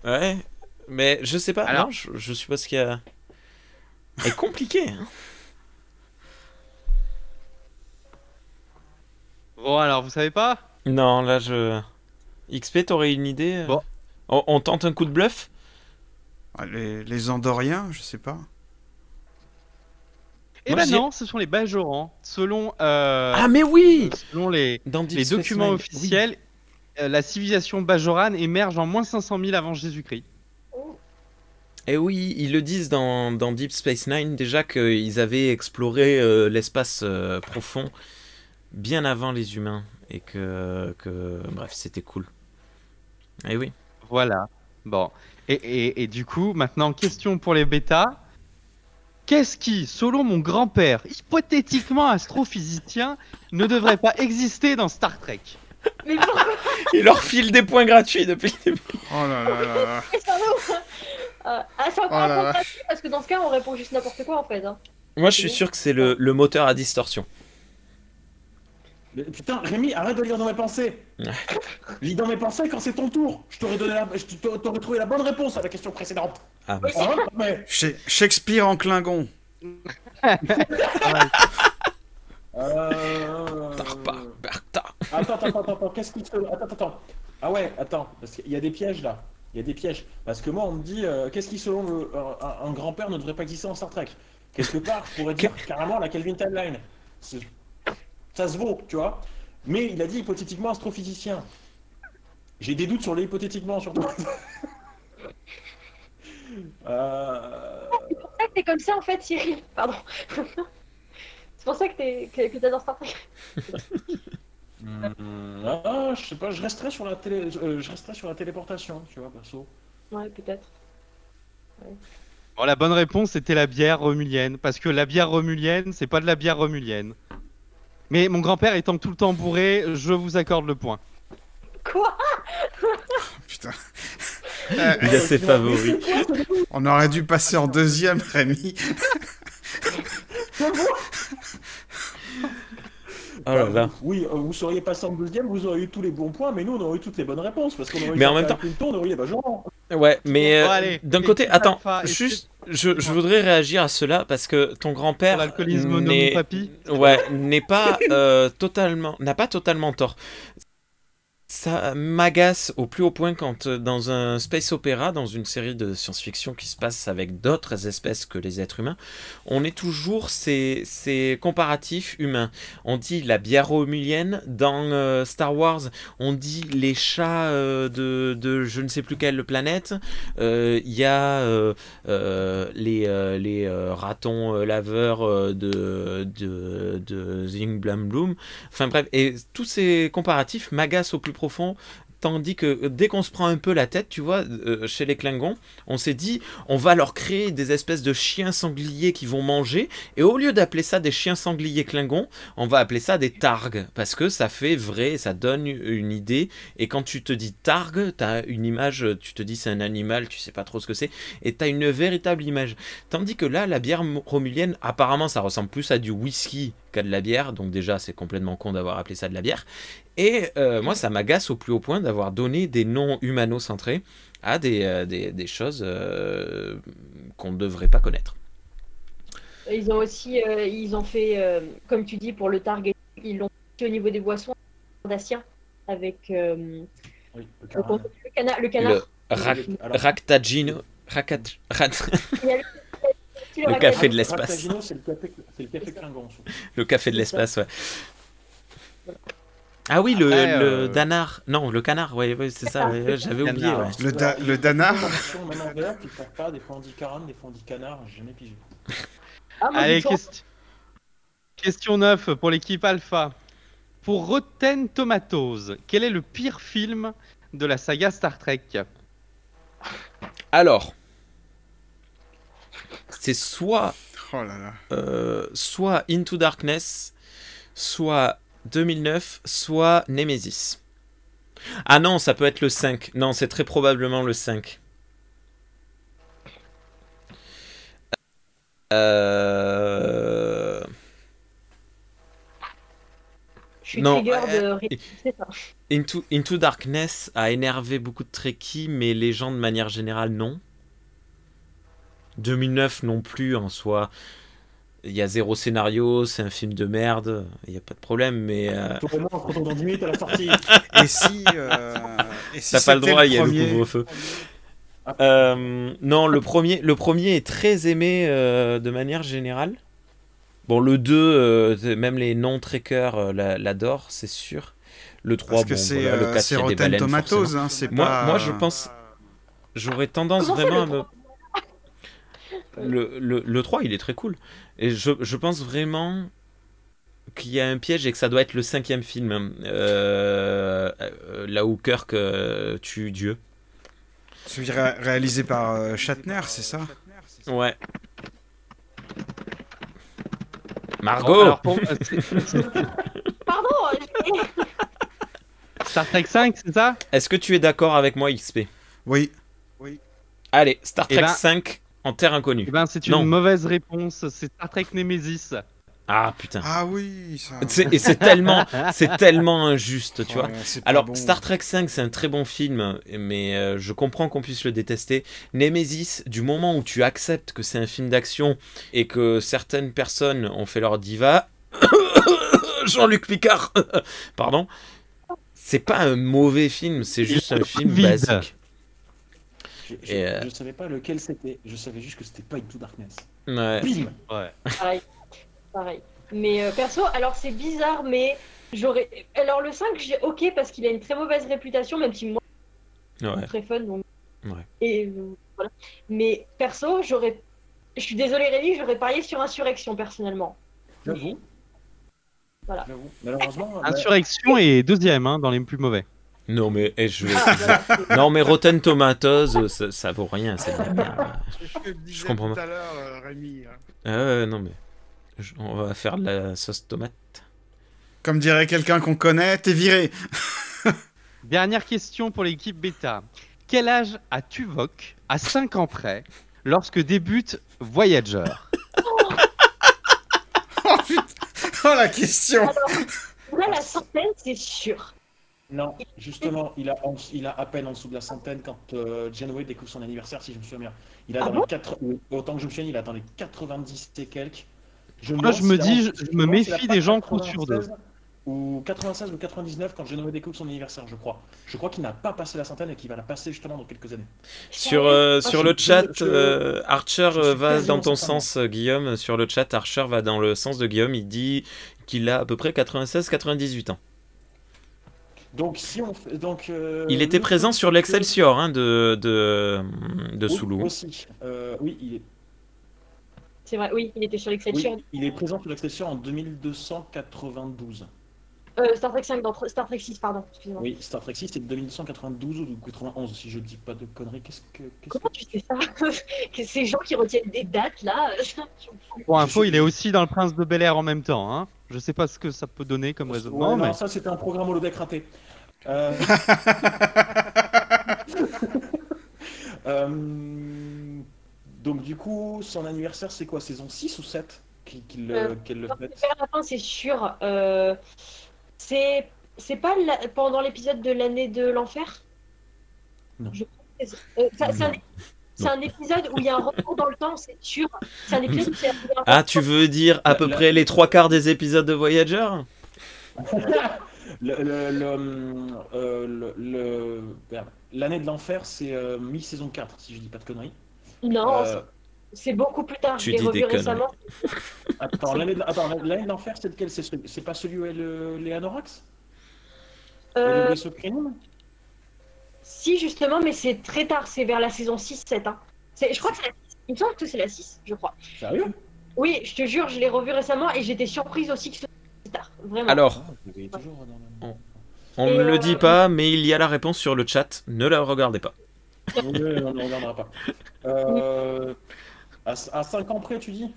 Ouais, mais je sais pas. Alors- Non, je suppose qu'il y a. C'est compliqué. Hein. Bon alors, vous savez pas? Non, là je. XP, t'aurais une idée? Bon. On tente un coup de bluff? Ah, les Andoriens, je sais pas. Eh Moi, ben j'ai- non, ce sont les Bajorans. Selon, Ah, mais oui! selon les Dans Deep Space documents Nine, officiels, la civilisation Bajoran émerge en moins 500 000 avant Jésus-Christ. oui. Et oui, ils le disent dans Deep Space Nine déjà qu'ils avaient exploré l'espace profond bien avant les humains et bref, c'était cool. Et oui. Voilà. Bon. Et du coup, maintenant, question pour les bêtas. Qu'est-ce qui, selon mon grand-père, hypothétiquement astrophysicien, ne devrait pas exister dans Star Trek? Mais pourquoi Il leur file des points gratuits depuis le début. Oh là là là là. c'est encore Oh là un là. contrat, parce que dans ce cas, on répond juste n'importe quoi en fait. Hein. Moi, je suis sûr que c'est le moteur à distorsion. Mais putain, Rémi, arrête de lire dans mes pensées. Lis dans mes pensées quand c'est ton tour. Je t'aurais trouvé la bonne réponse à la question précédente. Ah, Oui, Hein, mais... Shakespeare en Klingon. Attends, qu'est-ce qu'il se... Attends. Ah ouais, attends, parce qu'il y a des pièges là. Il y a des pièges. Parce que moi, on me dit, qu'est-ce qui, selon un grand-père, ne devrait pas exister en Star Trek? Quelque part, je pourrais dire carrément la Kelvin Timeline. Ça se vaut, tu vois. Mais il a dit hypothétiquement astrophysicien. J'ai des doutes sur les hypothétiquement, surtout. C'est pour ça que t'es comme ça en fait, Cyril. Pardon. C'est pour ça que t'adores Star Trek. Je sais pas, je resterai sur la téléportation, tu vois, perso. Ouais, peut-être. Bon, la bonne réponse c'était la bière romulienne, parce que la bière romulienne, c'est pas de la bière romulienne. Mais mon grand-père étant tout le temps bourré, je vous accorde le point. Quoi? Putain. il a ses favoris. On aurait dû passer en deuxième, Rémi. Oh là là. Oui, vous seriez passé en deuxième, vous auriez eu tous les bons points, mais nous on aurait eu toutes les bonnes réponses parce qu'on aurait eu Mais en même temps- Clinton, on aurait eu Jean. Ouais, mais Bon, allez, d'un équipe côté, attends, alpha, est-ce juste, je voudrais réagir à cela parce que ton grand-père Pour l'alcoolisme non n'est papy. n'est pas n'a pas totalement tort. Ça m'agace au plus haut point quand dans un space opéra, dans une série de science-fiction qui se passe avec d'autres espèces que les êtres humains, on est toujours ces comparatifs humains. On dit la bière romulienne dans Star Wars, on dit les chats de je ne sais plus quelle planète, il y a les ratons laveurs de Zing Blam Bloom. Enfin bref, et tous ces comparatifs m'agacent au plus profond, tandis que dès qu'on se prend un peu la tête, tu vois, chez les Klingons, on s'est dit, on va leur créer des espèces de chiens sangliers qui vont manger, et au lieu d'appeler ça des chiens sangliers Klingons, on va appeler ça des targs, parce que ça fait vrai, ça donne une idée, et quand tu te dis targ, t'as une image, tu te dis c'est un animal, tu sais pas trop ce que c'est, et t'as une véritable image. Tandis que là, la bière romulienne, apparemment ça ressemble plus à du whisky qu'à de la bière, donc déjà c'est complètement con d'avoir appelé ça de la bière. Et moi, ça m'agace au plus haut point d'avoir donné des noms humano-centrés à des choses qu'on ne devrait pas connaître. Ils ont aussi, ils ont fait, comme tu dis, pour le target, ils l'ont fait au niveau des boissons, daciens, avec Oui, le canard. Ractagino. Le café de l'espace. Ractagino, c'est le café Klingon. Le café de l'espace, ouais. Ah oui, Après, le danar. Non, le canard, ouais, c'est ça, ouais, j'avais oublié. Canard. Ouais. Le danar. Maintenant d'ailleurs, qui savent pas, des fois on dit Karan, des fois on dit canard, j'ai jamais pigé. Ah, moi, Allez, je pense- question 9 pour l'équipe Alpha. Pour Rotten Tomatoes, quel est le pire film de la saga Star Trek? Alors, c'est soit Oh là là. soit Into Darkness, soit 2009, soit Nemesis. Ah non, ça peut être le 5. Non, c'est très probablement le 5. Je suis Non, trigger de réécouter ça. Into Darkness a énervé beaucoup de Trekkies, mais les gens de manière générale, non. 2009 non plus en soi. Il y a zéro scénario, c'est un film de merde, il n'y a pas de problème, mais... Toi et moi, on se retrouve dans 10 minutes à la sortie. Et si T'as pas le droit, il y a le premier... couvre-feu. Non, le premier est très aimé de manière générale. Bon, le 2, même les non-trekkers l'adorent, c'est sûr. Le 3, Parce que bon, c'est voilà, le 4, il y a des Rotten baleines, Tomatoes, forcément. hein, c'est Moi, pas... moi, je pense... J'aurais tendance Comment ça, vraiment à le me... Le 3, il est très cool. Et je pense vraiment qu'il y a un piège et que ça doit être le 5e film. Là où Kirk tue Dieu. Celui réalisé par Shatner, c'est ça? Ouais. Bon, Margot. alors, Pardon, Star Trek 5, c'est ça? Est-ce que tu es d'accord avec moi, XP? Oui. Allez, Star Eh Trek ben- 5 en Terre Inconnue. Eh ben, c'est Non. une mauvaise réponse. C'est Star Trek Nemesis. Ah putain. Ah oui, ça. Et c'est tellement injuste, tu vois. Ouais, c'est pas Alors, bon. Star Trek 5, c'est un très bon film, mais je comprends qu'on puisse le détester. Nemesis, du moment où tu acceptes que c'est un film d'action et que certaines personnes ont fait leur diva, Jean-Luc Picard, pardon, c'est pas un mauvais film, c'est juste un film vide. basique. Je savais pas lequel c'était. Je savais juste que c'était pas Into Darkness. Ouais. Bim. Ouais. pareil. Mais perso, alors c'est bizarre, mais j'aurais. Alors le 5, j'ai ok parce qu'il a une très mauvaise réputation, même si moi, Ouais. très fun. Donc... Ouais. Et voilà. Mais perso, j'aurais. Je suis désolée, Rémi, j'aurais parié sur Insurrection personnellement. J'avoue. Voilà. J'avoue. Malheureusement. Insurrection est deuxième hein, dans les plus mauvais. Non mais Ah, voilà, c'est- non mais Rotten Tomatoes, ça vaut rien, c'est de la merde. C'est ce que je disais comprends tout pas. à l'heure, Rémi. Non mais on va faire de la sauce tomate. Comme dirait quelqu'un qu'on connaît, t'es viré. Dernière question pour l'équipe bêta. Quel âge a Tuvok à 5 ans près lorsque débute Voyager? Oh putain. Oh la question. Là, la centaine, c'est sûr. Non, justement, il a à peine en dessous de la centaine quand Janeway découvre son anniversaire, si je me souviens bien. Il a Ah dans bon les 4, autant que je me souviens, il a dans les 90 et quelques. Moi, je me dis, je me méfie des gens coup sur deux. Ou 96 ou 99 quand Janeway découvre son anniversaire, je crois. Je crois qu'il n'a pas passé la centaine et qu'il va la passer justement dans quelques années. Sur je le suis- chat, je- Archer je suis va quasiment dans ton certain. sens, Guillaume. Sur le chat, Archer va dans le sens de Guillaume. Il dit qu'il a à peu près 96-98 ans. Donc si on fait, donc Il était le présent truc, sur c'est l'Excelsior hein, de que- oui, Soulou. aussi. Oui, il est. C'est vrai, oui, il était sur l'Excelsior. Oui, il est présent sur l'Excelsior en 2292. Star Trek 5 dans Star Trek 6, pardon, excusez-moi. Oui, Star Trek 6 c'est de 2292 ou 91 si je dis pas de conneries. Qu'est-ce Comment tu sais ça? Que ces gens qui retiennent des dates là. Pour info, il est aussi dans le Prince de Bel-Air en même temps. Hein. Je sais pas ce que ça peut donner comme raisonnement, Ouais, non, mais ça c'était un programme holodeck raté. Euh, Donc du coup, son anniversaire c'est quoi? Saison 6 ou 7 qu'elle le fête? Vers la fin, c'est sûr. C'est pas pendant l'épisode de l'année de l'enfer? Non. Je crois que c'est un épisode où il y a un retour dans le temps, c'est sûr. C'est un épisode où c'est Ah, tu veux dire à peu La- près les 3/4 des épisodes de Voyager? L'année de l'enfer c'est mi-saison 4 si je dis pas de conneries. Non, Euh, c'est beaucoup plus tard. Tu Je l'ai dis revu des conneries. récemment. Attends, l'année de l'enfer c'est lequel? C'est pas celui où est les Anorax? Et le Euh, vaisseau Krynon? Si, justement, mais c'est très tard. C'est vers la saison 6-7. Hein. Je crois que c'est la 6. Il me semble que c'est la 6, je crois. Sérieux? Oui, je te jure, je l'ai revu récemment et j'étais surprise aussi que ce soit tard. Vraiment. Alors, Ah, vous le voyez toujours dans la- on Et, ne le dit pas, mais il y a la réponse sur le chat. Ne la regardez pas. Oui, on ne regardera pas. À 5 ans près, tu dis?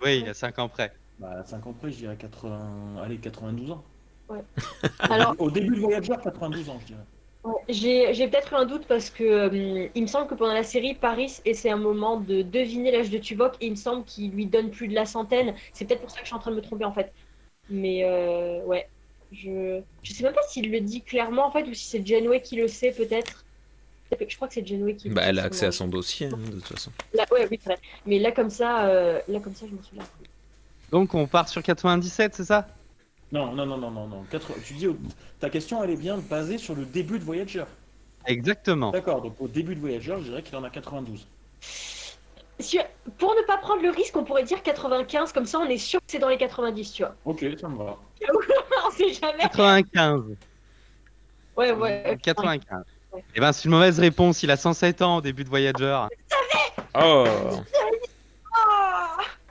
oui, il y a 5 ans près. Bah, à 5 ans près, je dirais 92 ans. Alors, Au début de Voyager, 92 ans, je dirais. ouais, j'ai peut-être eu un doute parce que il me semble que pendant la série, Paris essaie un moment de deviner l'âge de Tuvok et il me semble qu'il lui donne plus de la centaine. C'est peut-être pour ça que je suis en train de me tromper en fait. Mais ouais, je sais même pas s'il le dit clairement en fait ou si c'est Janeway qui le sait peut-être. Je crois que c'est Janeway qui le Bah, dit, elle a accès à sûrement. son dossier, hein, de toute façon. Là, ouais, oui, c'est vrai. Mais là comme ça, je m'en souviens. Donc on part sur 97, c'est ça? Non. Tu dis, ta question, elle est bien basée sur le début de Voyager. Exactement. D'accord, donc au début de Voyager, je dirais qu'il en a 92. Pour ne pas prendre le risque, on pourrait dire 95, comme ça on est sûr que c'est dans les 90, tu vois. Ok, ça me va. On sait jamais. 95. Ouais. 95. Ouais. Et ben c'est une mauvaise réponse, il a 107 ans au début de Voyager. Oh,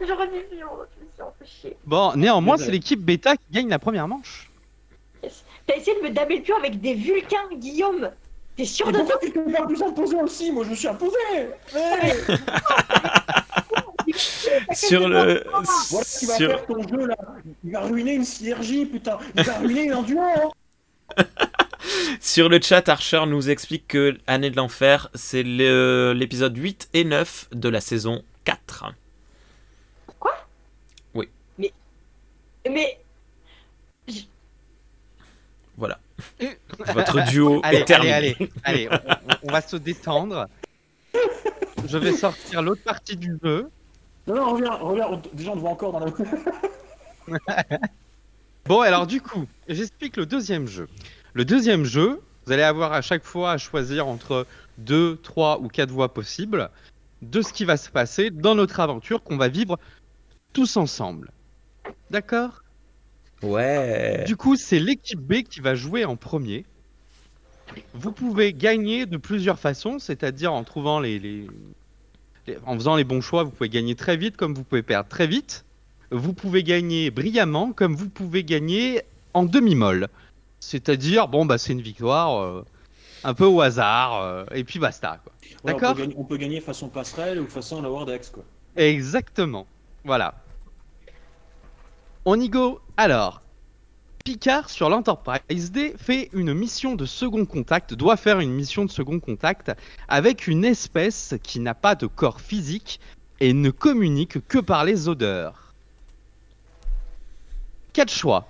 J'aurais dû vivre, je me suis fait chier. Bon, néanmoins, Mais c'est l'équipe bêta qui gagne la première manche. T'as essayé de me damer le cul avec des Vulcains, Guillaume. T'es sûr Et de pourquoi tu peux pas plus imposer aussi? Moi, je me suis imposé. Ouais. Sur le. Voilà ce qui va sur- faire ton jeu là. Il va ruiner une synergie, putain. Il va ruiner un duo. Hein. Sur le chat, Archer nous explique que Année de l'Enfer, c'est l'épisode 8 et 9 de la saison 4. Mais Voilà. Votre duo Allez, est terminé. allez, on va se détendre. Je vais sortir l'autre partie du jeu. Non, reviens. Déjà, on te voit encore dans la. Bon, alors du coup, j'explique le deuxième jeu. Le deuxième jeu, vous allez avoir à chaque fois à choisir entre 2, 3 ou 4 voies possibles de ce qui va se passer dans notre aventure qu'on va vivre tous ensemble. D'accord? Ouais. Du coup, c'est l'équipe B qui va jouer en premier. Vous pouvez gagner de plusieurs façons, c'est-à-dire en trouvant en faisant les bons choix, vous pouvez gagner très vite comme vous pouvez perdre très vite. Vous pouvez gagner brillamment comme vous pouvez gagner en demi-molle. C'est-à-dire, bon, bah c'est une victoire un peu au hasard, et puis basta, quoi. Ouais, D'accord. on peut gagner façon passerelle ou façon Lower Decks, quoi. Exactement. Voilà. On y go. Alors, Picard sur l'Enterprise D fait une mission de second contact, doit faire une mission de second contact avec une espèce qui n'a pas de corps physique et ne communique que par les odeurs. 4 choix.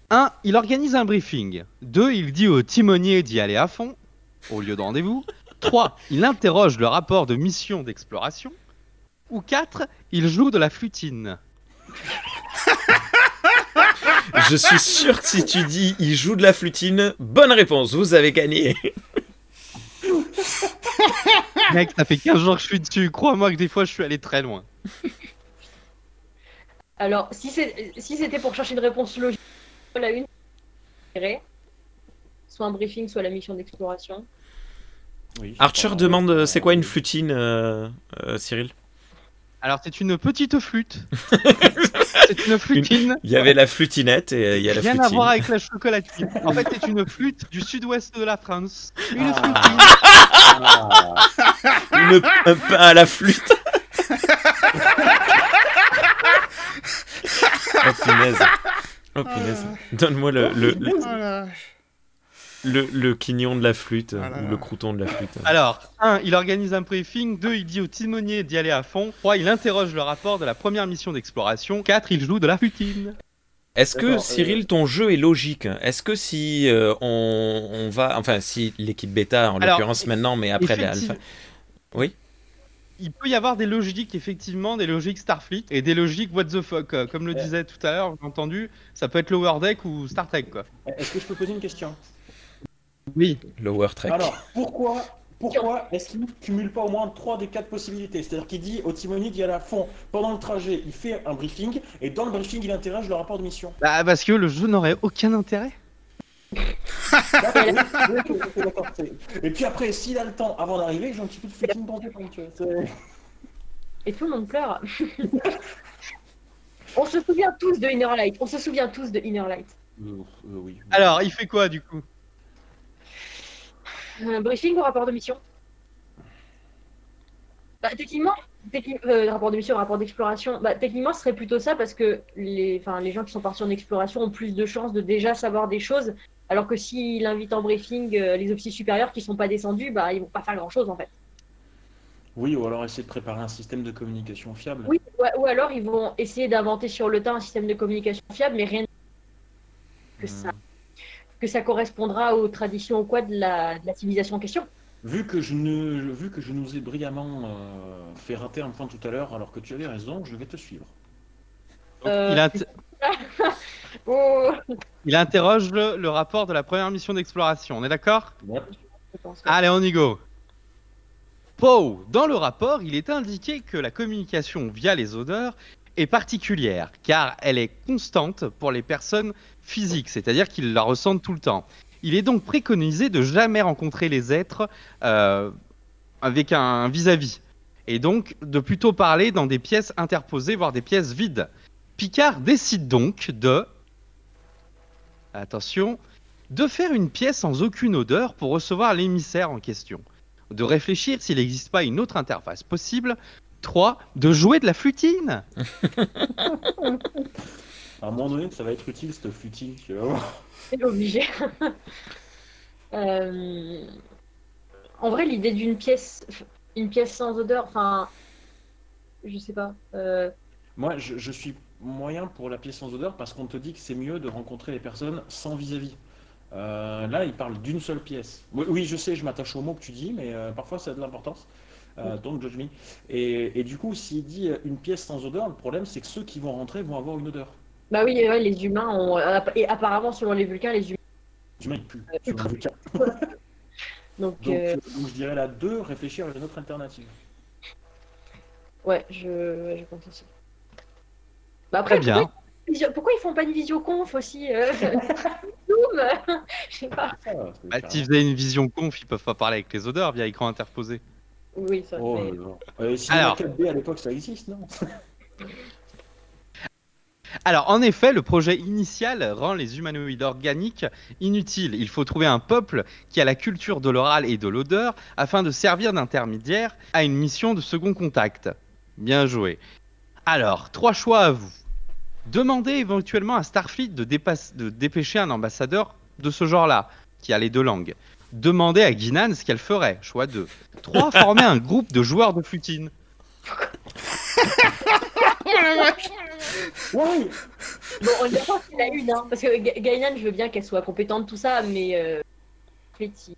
1. Il organise un briefing. 2. Il dit au timonier d'y aller à fond, au lieu de rendez-vous. 3. Il interroge le rapport de mission d'exploration. Ou 4. Il joue de la flutine. Je suis sûr que si tu dis il joue de la flutine, bonne réponse, vous avez gagné. Mec, ça fait 15 jours que je suis dessus. Crois-moi que des fois, je suis allé très loin. alors, si c'était pour chercher une réponse logique, la une, soit un briefing, soit la mission d'exploration. Oui, Archer demande c'est quoi une flutine, Cyril? Alors, c'est une petite flûte. C'est une flutine. Il y avait la flutinette et il y a la Rien flutine. à voir avec la chocolatine. En fait, c'est une flûte du sud-ouest de la France. Une Ah. flutine. Un pain à la flûte. Oh punaise. Oh punaise. Donne-moi Voilà. le quignon de la flûte, Ah là ou là. le crouton de la flûte. Alors, 1. Il organise un briefing. 2. Il dit au timonier d'y aller à fond. 3. Il interroge le rapport de la première mission d'exploration. 4. Il joue de la flutine. Est-ce que, D'accord, Cyril, ton jeu est logique? Est-ce que si on va... Enfin, si l'équipe bêta, en Alors, l'occurrence maintenant, mais après la alpha... Oui. Il peut y avoir des logiques, effectivement, des logiques Starfleet et des logiques what the fuck. Comme le disait tout à l'heure, j'ai entendu, ça peut être Lower Deck ou Star Trek, quoi. Est-ce que je peux poser une question? Oui. Lower Trek. Alors, pourquoi est-ce qu'il ne cumule pas au moins 3 des 4 possibilités? C'est-à-dire qu'il dit au timonier d'y aller à fond. Pendant le trajet, il fait un briefing, et dans le briefing, il interroge le rapport de mission. Bah, parce que le jeu n'aurait aucun intérêt. D'accord, oui, d'accord. Et puis après, s'il a le temps avant d'arriver, j'ai un petit peu de flutine dans le temps, tu vois. Et tout le monde pleure. On se souvient tous de Inner Light. On se souvient tous de Inner Light. Oui. Alors, il fait quoi, du coup? Un briefing ou rapport de mission? Bah, techniquement, rapport de mission, rapport d'exploration, bah, techniquement, ce serait plutôt ça parce que les gens qui sont partis en exploration ont plus de chances de déjà savoir des choses, alors que s'il invite en briefing les officiers supérieurs qui sont pas descendus, bah, ils vont pas faire grand-chose en fait. Oui, ou alors essayer de préparer un système de communication fiable. Oui, ou alors ils vont essayer d'inventer sur le tas un système de communication fiable, mais rien que ça correspondra aux traditions ou quoi de la civilisation en question. Vu que je nous ai brillamment fait rater un point tout à l'heure, alors que tu avais raison, je vais te suivre. Oh, Il interroge le rapport de la première mission d'exploration, on est d'accord? je pense, ouais. Allez, on y go. Poe, dans le rapport, il est indiqué que la communication via les odeurs est particulière, car elle est constante pour les personnes physiques, c'est-à-dire qu'ils la ressentent tout le temps. Il est donc préconisé de jamais rencontrer les êtres avec un vis-à-vis. et donc de plutôt parler dans des pièces interposées, voire des pièces vides. Picard décide donc de... Attention, de faire une pièce sans aucune odeur pour recevoir l'émissaire en question. De réfléchir s'il n'existe pas une autre interface possible. 3. De jouer de la flûtine. À un moment donné, ça va être utile cette flûtine, tu vas voir. C'est obligé. En vrai, l'idée d'une pièce sans odeur, enfin, je sais pas. Moi, je suis moyen pour la pièce sans odeur parce qu'on te dit que c'est mieux de rencontrer les personnes sans vis-à-vis. Là, il parle d'une seule pièce. Oui, je sais, je m'attache aux mots que tu dis, mais parfois ça a de l'importance. Don't judge me. Et du coup, s'il dit une pièce sans odeur, le problème c'est que ceux qui vont rentrer vont avoir une odeur. Bah oui, ouais, les humains ont. Et apparemment, selon les Vulcains, les humains. Les humains, ils puent. Selon le cas. Donc, Donc, je dirais la 2, réfléchir à une autre alternative. ouais, je pense aussi. Bah après, Très bien. pourquoi ils font pas une visioconf aussi Zoom Je sais pas. Ça, c'est Bah, carrément- s'ils faisaient une vision conf, ils peuvent pas parler avec les odeurs via écran interposé. Oui, ça. Oh, mais- non. Si Alors. la 4D à l'époque ça existe, non? Alors, en effet, le projet initial rend les humanoïdes organiques inutiles. Il faut trouver un peuple qui a la culture de l'oral et de l'odeur afin de servir d'intermédiaire à une mission de second contact. Bien joué. Alors, 3 choix à vous. Demandez éventuellement à Starfleet de dépêcher un ambassadeur de ce genre-là, qui a les 2 langues. Demandez à Guinan ce qu'elle ferait. Choix 2. 3. Former un groupe de joueurs de flûtine. Oui. Bon, on est d'accord qu'il a une, hein, parce que Gainan, je veux bien qu'elle soit compétente, tout ça, mais. Fletty.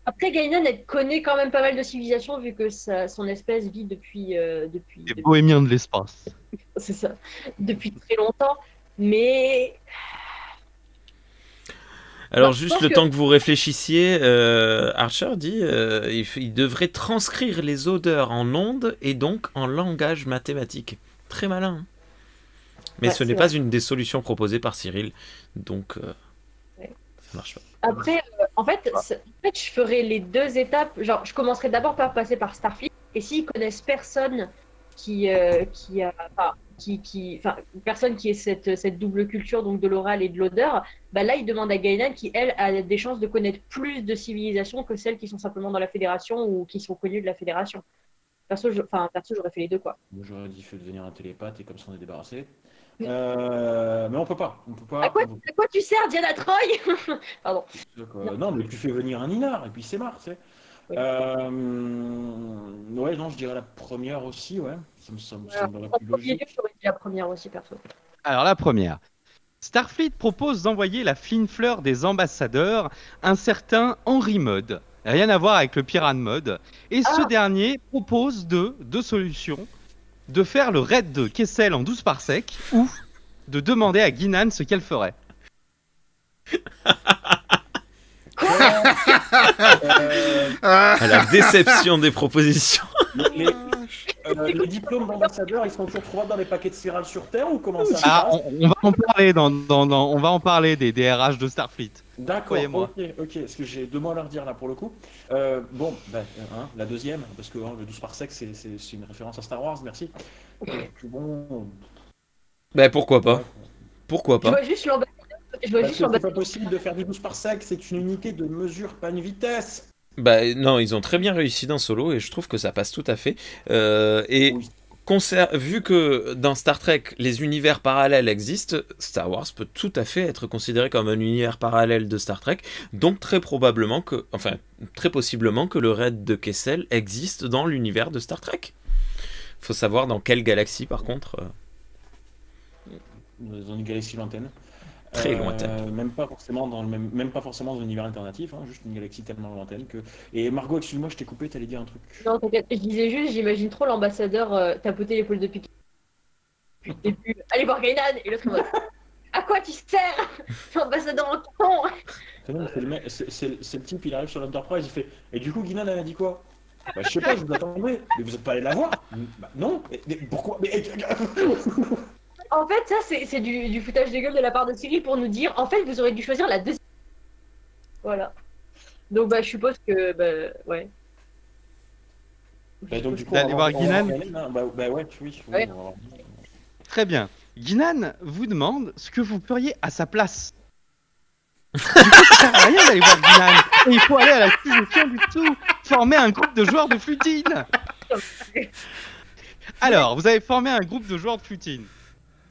Après, Gainan, elle connaît quand même pas mal de civilisations, vu que son espèce vit depuis. Les bohémiens de l'espace. C'est ça. Depuis très longtemps. Mais. Alors, Non, je juste pense le que- temps que vous réfléchissiez, Archer dit il devrait transcrire les odeurs en ondes et donc en langage mathématique. Très malin. Hein. Mais Ouais, ce n'est c'est pas vrai. une des solutions proposées par Cyril, donc Ouais. ça marche pas. Après, en fait, je ferais les 2 étapes. Genre, je commencerai d'abord par passer par Starfleet. Et s'ils connaissent personne personne qui ait cette double culture, donc de l'oral et de l'odeur, bah là, ils demandent à Gainan qui, elle, a des chances de connaître plus de civilisations que celles qui sont simplement dans la Fédération ou qui sont connues de la Fédération. Perso, j'aurais fait les 2, quoi. Moi j'aurais dit fais devenir un télépathe et comme ça on est débarrassé. Mais on peut pas. On peut pas. À quoi tu sers, Diana Troy? Pardon. Non, mais tu fais venir un Inar et puis c'est marre, tu sais. Oui. Ouais, non, je dirais la première aussi, ouais. Ça me semblerait En plus premier lieu, logique. j'aurais dit la première aussi, perso. Alors la première. Starfleet propose d'envoyer la fine fleur des ambassadeurs, un certain Henry Mudd. Rien à voir avec le Piran Mudd. Et ce dernier propose deux solutions. De faire le raid de Kessel en 12 parsecs ou de demander à Guinan ce qu'elle ferait. À la déception des propositions. Les diplômes d'ambassadeur, ils sont toujours trouvables dans les paquets de céréales sur Terre ou comment ça se Ah, passe? on va en parler on va en parler des RH de Starfleet. D'accord, croyez-moi. ok, parce que j'ai 2 mots à leur dire là pour le coup. Bon, la deuxième, parce que le 12 parsec c'est une référence à Star Wars, merci. Bon, Bah pourquoi pas. Pourquoi Je pas. vois juste l'ambassadeur. Je vois parce juste que c'est l'ambassadeur. pas possible de faire du 12 parsec, c'est une unité de mesure, pas une vitesse. Bah non, ils ont très bien réussi dans Solo et je trouve que ça passe tout à fait. Et Oui. vu que dans Star Trek, les univers parallèles existent, Star Wars peut tout à fait être considéré comme un univers parallèle de Star Trek, donc très possiblement que le raid de Kessel existe dans l'univers de Star Trek. Faut savoir dans quelle galaxie par contre. Dans une galaxie lointaine. Très lointaine. Même pas forcément dans un univers alternatif, hein, juste une galaxie tellement lointaine que. Et Margot, excuse-moi, je t'ai coupé, t'allais dire un truc. Non, t'inquiète, je disais juste, j'imagine trop l'ambassadeur tapoter l'épaule de Picard. Depuis le début, allez voir Gainan et l'autre en mode, à quoi tu sers, l'ambassadeur en con? C'est le type, il arrive sur l'Enterprise, il fait. Et du coup, Guinan, elle a dit quoi? Bah, je sais pas, je vous attendais. Mais vous êtes pas allé la voir? Bah, non. Mais pourquoi? En fait, ça, c'est du foutage de gueule de la part de Cyril pour nous dire, en fait, vous aurez dû choisir la deuxième. Voilà. Donc, bah, je suppose que, bah, ouais. Bah, donc, du coup, D'aller voir Guinan. Bah ouais, oui. Ouais. On va voir. Très bien. Guinan vous demande ce que vous feriez à sa place. Du coup, ça sert à rien d'aller voir Guinan. Et il faut aller à la suggestion du tout. Former un groupe de joueurs de flutine. Alors, vous avez formé un groupe de joueurs de flutine.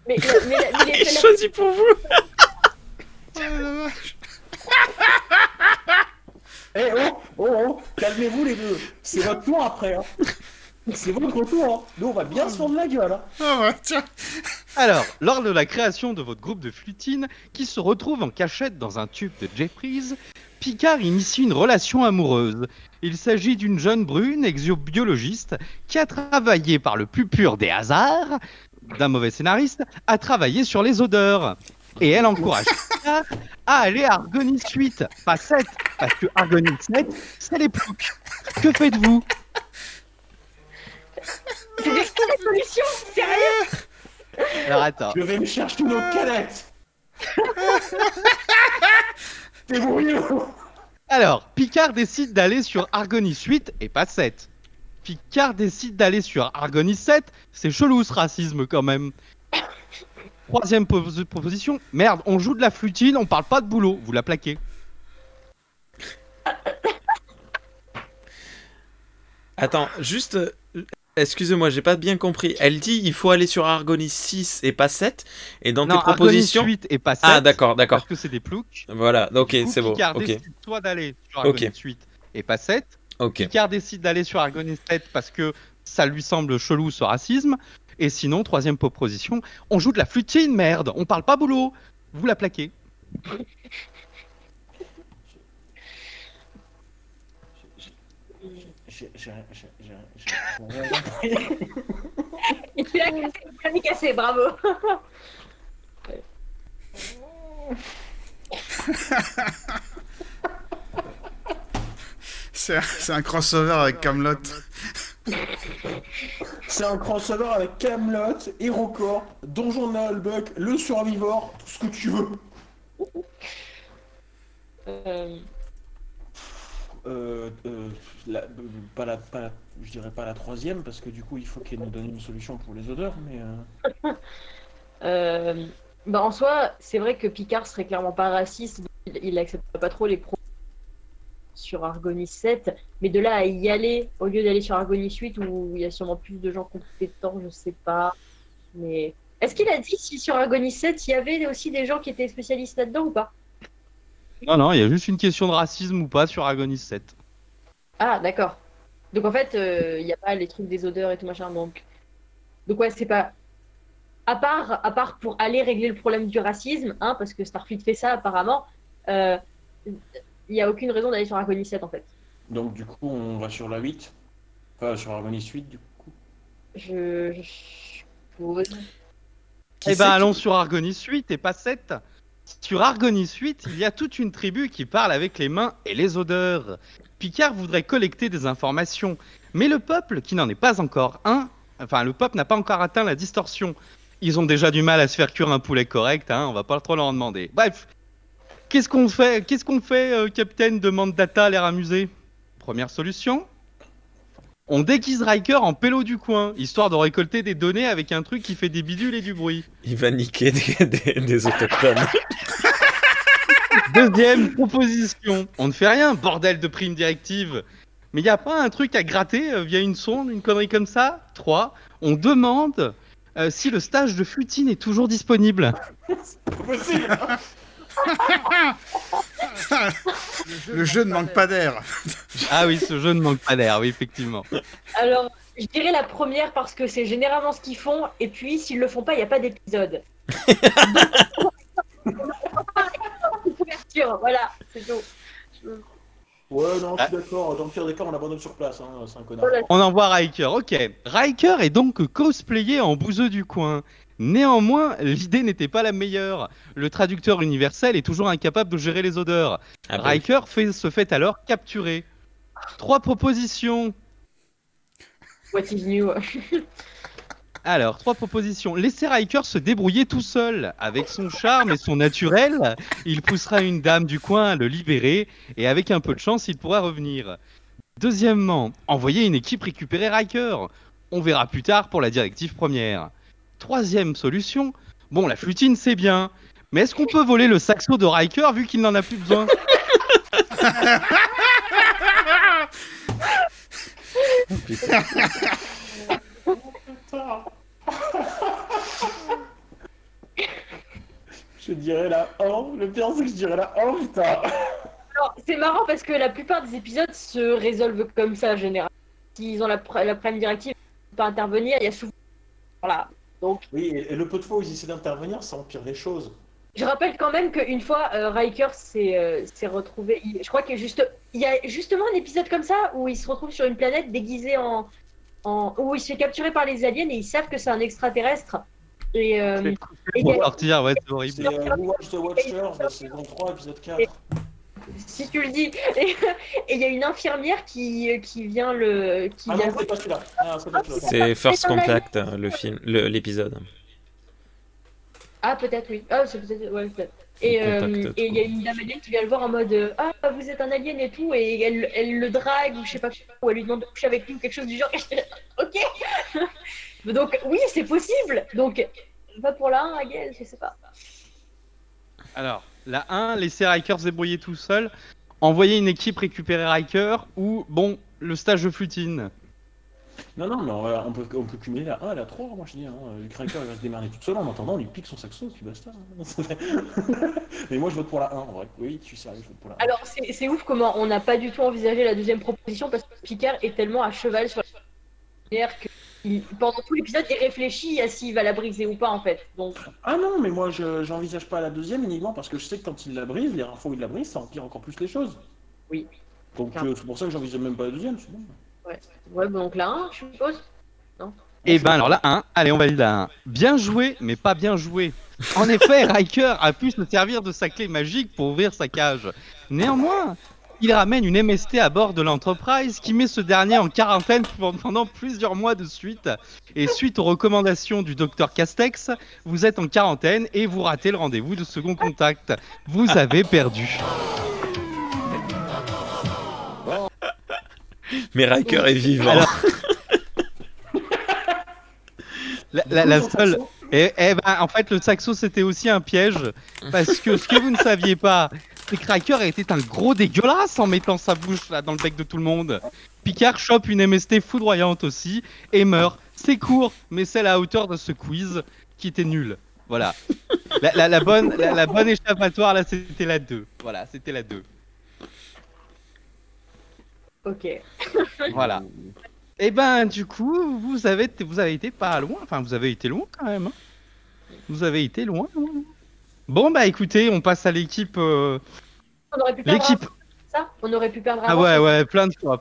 Mais Et choisi pour vous. Oh, la vache. Eh oh, calmez-vous les deux. C'est votre tour après. Hein. C'est votre tour. Hein. Nous, on va bien se fendre la gueule. Hein. Ah ouais, tiens. Alors, lors de la création de votre groupe de flutine, qui se retrouve en cachette dans un tube de Jeffries, Picard initie une relation amoureuse. Il s'agit d'une jeune brune exobiologiste qui a travaillé par le plus pur des hasards, d'un mauvais scénariste, à travailler sur les odeurs. Et elle encourage Picard à aller à Argonis 8, pas 7, parce que Argonis 7, c'est les ploucs. Que faites-vous? C'est des solutions, sérieux. Alors attends. Je vais me chercher une autre canette. Débrouillez-vous. Alors, Picard décide d'aller sur Argonis 8 et pas 7. Picard décide d'aller sur Argonis 7, c'est chelou ce racisme quand même. Troisième proposition, merde, on joue de la flutine, on parle pas de boulot, vous la plaquez. Attends, juste. Excusez-moi, j'ai pas bien compris. Elle dit il faut aller sur Argonis 6 et pas 7. Et dans tes propositions. Argonis 8 et pas 7. Ah, d'accord. Parce que c'est des ploucs. Voilà, ok, Du coup, c'est bon. Picard Ok, décide soit d'aller sur Argonis 8 et pas 7. ok. Picard décide d'aller sur Argonis 7 parce que ça lui semble chelou ce racisme. Et sinon, troisième proposition, on joue de la flutine, merde, on parle pas boulot, vous la plaquez. Il a mis cassé, bravo. C'est un crossover avec Camelot. C'est un crossover avec Camelot, HeroCorp, Donjon de Nullbuck, Le Survivor, tout ce que tu veux. Je dirais pas la troisième parce que du coup il faut qu'elle nous donne une solution pour les odeurs, mais Bah en soi, c'est vrai que Picard serait clairement pas raciste, il accepte pas trop les propos sur Argonis 7, mais de là à y aller, au lieu d'aller sur Argonis 8 où il y a sûrement plus de gens compétents, je sais pas. Mais est-ce qu'il a dit si sur Argonis 7 il y avait aussi des gens qui étaient spécialistes là-dedans ou pas? Non, il y a juste une question de racisme ou pas sur Argonis 7. Ah d'accord. Donc en fait, il n'y a pas les trucs des odeurs et tout machin, donc ouais, c'est pas... À part pour aller régler le problème du racisme, hein, parce que Starfleet fait ça apparemment, il n'y a aucune raison d'aller sur Argonis 7 en fait. donc du coup on va sur la 8, enfin sur Argonis 8 du coup. Je suppose. Eh ben allons sur Argonis 8 et pas 7. Sur Argonis 8, il y a toute une tribu qui parle avec les mains et les odeurs. Picard voudrait collecter des informations, mais le peuple, qui n'en est pas encore un, enfin le peuple n'a pas encore atteint la distorsion. Ils ont déjà du mal à se faire cuire un poulet correct, hein, on va pas trop leur en demander. Bref, qu'est-ce qu'on fait, capitaine, demande Data, l'air amusé. Première solution, on déguise Riker en pélo du coin, histoire de récolter des données avec un truc qui fait des bidules et du bruit. Il va niquer des autochtones. Deuxième proposition, on ne fait rien, bordel de prime directive. Mais y a pas un truc à gratter via une sonde, une connerie comme ça? 3, on demande si le stage de flutine est toujours disponible. C'est pas possible. Le jeu ne manque pas d'air. Ah oui, ce jeu ne manque pas d'air, oui, effectivement. Alors, je dirais la première parce que c'est généralement ce qu'ils font, et puis s'ils le font pas, il n'y a pas d'épisode. Couverture, voilà, c'est tout. Ouais, non, je suis d'accord. Dans le pire des cas, on abandonne sur place. Hein. C'est un connard. Voilà. On envoie Riker, ok. Riker est donc cosplayé en bouseux du coin. Néanmoins, l'idée n'était pas la meilleure. Le traducteur universel est toujours incapable de gérer les odeurs. Ah bah oui. Riker se fait alors capturer. 3 propositions. What is new? Alors, 3 propositions. Laissez Riker se débrouiller tout seul. Avec son charme et son naturel, il poussera une dame du coin à le libérer et avec un peu de chance, il pourra revenir. Deuxièmement, envoyer une équipe récupérer Riker. On verra plus tard pour la directive première. Troisième solution, bon, la flutine c'est bien, mais est-ce qu'on peut voler le saxo de Riker vu qu'il n'en a plus besoin? Je dirais la 1. Le pire, c'est que je dirais la 1, putain. Alors, c'est marrant parce que la plupart des épisodes se résolvent comme ça, en général. S'ils ont la prime directive, ils ne peuvent pas intervenir, il y a souvent... Voilà. Donc, Oui, et le peu de fois où ils essaient d'intervenir, ça empire les choses. je rappelle quand même qu'une fois, Riker s'est retrouvé... Je crois qu'il y a justement un épisode comme ça où il se retrouve sur une planète déguisée où il se fait capturer par les aliens et ils savent que c'est un extraterrestre. Et il y a- Sortir, ouais, c'est horrible. C'est Who Watch the Watchers, la saison 3, épisode 4. si tu le dis. Et il y a une infirmière qui vient le... Qui Ah vient... non, c'est pas celui-là. Ah, c'est pas celui-là. C'est First Contact, le film, l'épisode. Ah, peut-être, oui. Ah, c'est peut-être... Ouais, peut-être. Et Contact, il y a une dame alien qui vient le voir en mode ah, vous êtes un alien et tout, et elle le drague, ou je sais pas, ou elle lui demande de coucher avec lui, ou quelque chose du genre. Ok. Donc, oui, c'est possible. Donc, va pour la 1, Hagel, je sais pas. Alors, la 1, laisser Riker se débrouiller tout seul, envoyer une équipe récupérer Riker, ou, bon, le stage de flutine. Non, mais on peut cumuler la 1 et la 3, moi je dis. Le Cracker il va se démerder tout seul, en attendant, on lui pique son saxo, puis basta. Mais moi je vote pour la 1, en vrai. Oui, tu suis sérieux, je vote pour la 1. Alors, c'est ouf comment on n'a pas du tout envisagé la deuxième proposition, parce que Picard est tellement à cheval sur la manière que pendant tout l'épisode, il réfléchit à s'il va la briser ou pas, en fait. Donc, Ah non, mais moi j'envisage pas la deuxième uniquement parce que je sais que quand il la brise, les rares fois où il la brise, ça empire encore plus les choses. oui. Donc c'est pour ça que j'envisage même pas la deuxième, c'est bon. Ouais, donc la 1, je suppose. Et ben alors la 1, allez on valide la 1. Bien joué, mais pas bien joué. En effet, Riker a pu se servir de sa clé magique pour ouvrir sa cage. Néanmoins, il ramène une MST à bord de l'Enterprise qui met ce dernier en quarantaine pendant plusieurs mois de suite. Et suite aux recommandations du docteur Castex, vous êtes en quarantaine et vous ratez le rendez-vous de second contact. Vous avez perdu. Mais Riker est vivant. Alors- La seule... en fait, le saxo, c'était aussi un piège. Parce que ce que vous ne saviez pas, c'est que Riker était un gros dégueulasse en mettant sa bouche là, dans le bec de tout le monde. Picard chope une MST foudroyante aussi et meurt. C'est court, mais c'est à la hauteur de ce quiz qui était nul. Voilà. La bonne échappatoire, là, c'était la 2. Voilà, c'était la 2. Ok. Voilà. Et ben, du coup, vous avez été pas loin. Enfin, vous avez été loin quand même. Hein. Vous avez été loin. Bon, bah écoutez, on passe à l'équipe. On aurait pu perdre L'équipe. ça. On aurait pu perdre Ah avant, ouais, plein de fois.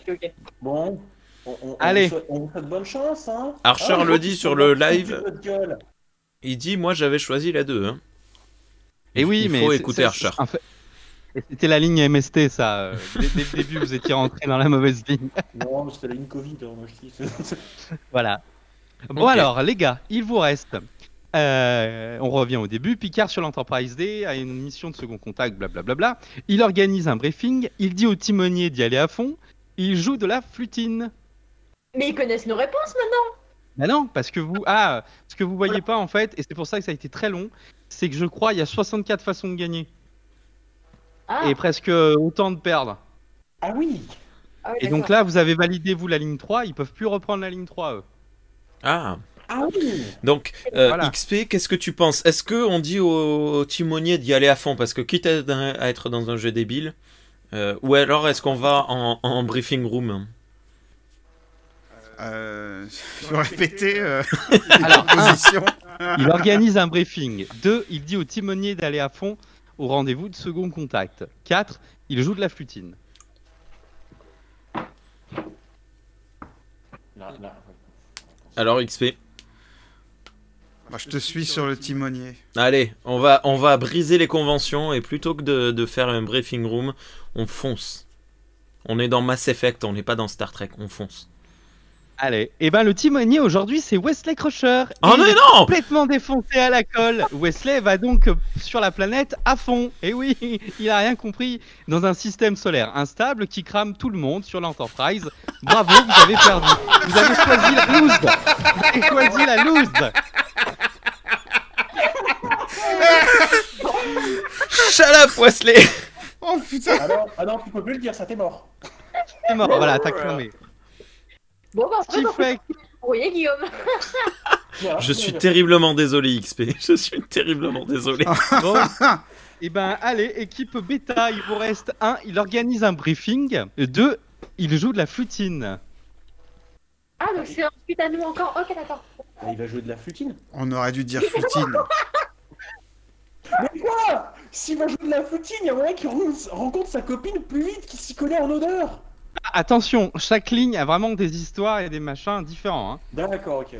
Ok. Bon, Allez. on vous souhaite bonne chance, hein. Archer Ah, le dit sur le live. votre gueule. Il dit moi j'avais choisi la 2. Hein. Et oui, Il mais faut c'est- écouter c'est- Archer. en fait, c'était la ligne MST, ça. Dès le début, vous étiez rentré dans la mauvaise ligne. Non, mais c'était la ligne Covid, hein, moi je dis. Voilà. Bon Ok. alors, les gars, il vous reste. On revient au début. Picard sur l'Enterprise D a une mission de second contact, blablabla. Il organise un briefing. Il dit au timonier d'y aller à fond. Il joue de la flutine. Mais ils connaissent nos réponses maintenant. Bah non, parce que ce que vous voyez pas en fait, et c'est pour ça que ça a été très long, c'est que je crois il y a 64 façons de gagner Ah, et presque autant de perdre. Ah oui. ah ouais, Et donc d'accord. là, vous avez validé vous la ligne 3, ils peuvent plus reprendre la ligne 3 eux. Ah. Ah oui. Donc, Voilà. XP, qu'est-ce que tu penses? Est-ce qu'on dit au timonier d'y aller à fond? Parce que quitte à être dans un jeu débile, ou alors est-ce qu'on va en briefing room? Je vais répéter Alors, la position. Il organise un briefing. 2, il dit au timonier d'aller à fond au rendez-vous de second contact. 4, il joue de la flutine. Là, ouais. Alors XP. Bah, je te suis sur le timonier. Allez, on va briser les conventions et plutôt que de faire un briefing room, on fonce. On est dans Mass Effect, on n'est pas dans Star Trek, on fonce. Allez, et ben le timonier aujourd'hui c'est Wesley Crusher. Oh Il est non complètement défoncé à la colle. Wesley va donc sur la planète à fond. Et oui, il a rien compris dans un système solaire instable qui crame tout le monde sur l'Enterprise. Bravo, vous avez perdu. Vous avez choisi la loose. Vous avez choisi la loose. Shut up, Wesley. Oh putain. Alors, ah non, tu peux plus le dire, ça t'es mort. C'est mort, voilà, t'as cramé. Bon, bah, Ce qui fait vous voyez, Guillaume. Voilà, Je suis bien. terriblement désolé, XP. Je suis terriblement désolé. bon. Et ben allez, équipe bêta, il vous reste 1, il organise un briefing. 2, il joue de la flutine. Ah, donc c'est ensuite à nous encore. Ok, d'accord. Bah, il va jouer de la flutine. On aurait dû dire flutine. Mais quoi? S'il va jouer de la flutine, il y a moyen qu'il rencontre sa copine plus vite qu'il s'y connaît en odeur. Attention, chaque ligne a vraiment des histoires et des machins différents. Hein. D'accord, ok.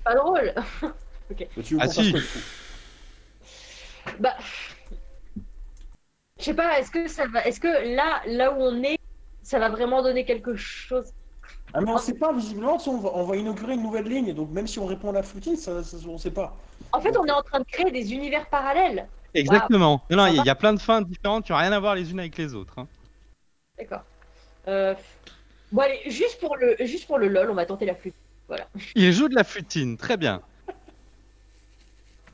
Pas drôle. Bah, tu veux Ah qu'on si. fasse quoi, du coup? Bah. Je sais pas, est-ce que ça va. Est-ce que là où on est, ça va vraiment donner quelque chose? Ah mais on sait pas, visiblement, tu sais, on va inaugurer une nouvelle ligne, donc même si on répond à la flutine, on sait pas. En fait, on est en train de créer des univers parallèles. Exactement. Non, il y a plein de fins différentes qui n'ont rien à voir les unes avec les autres. Hein. D'accord. Bon, allez, juste pour le lol, on va tenter la flûte. Voilà. Il joue de la flutine, très bien.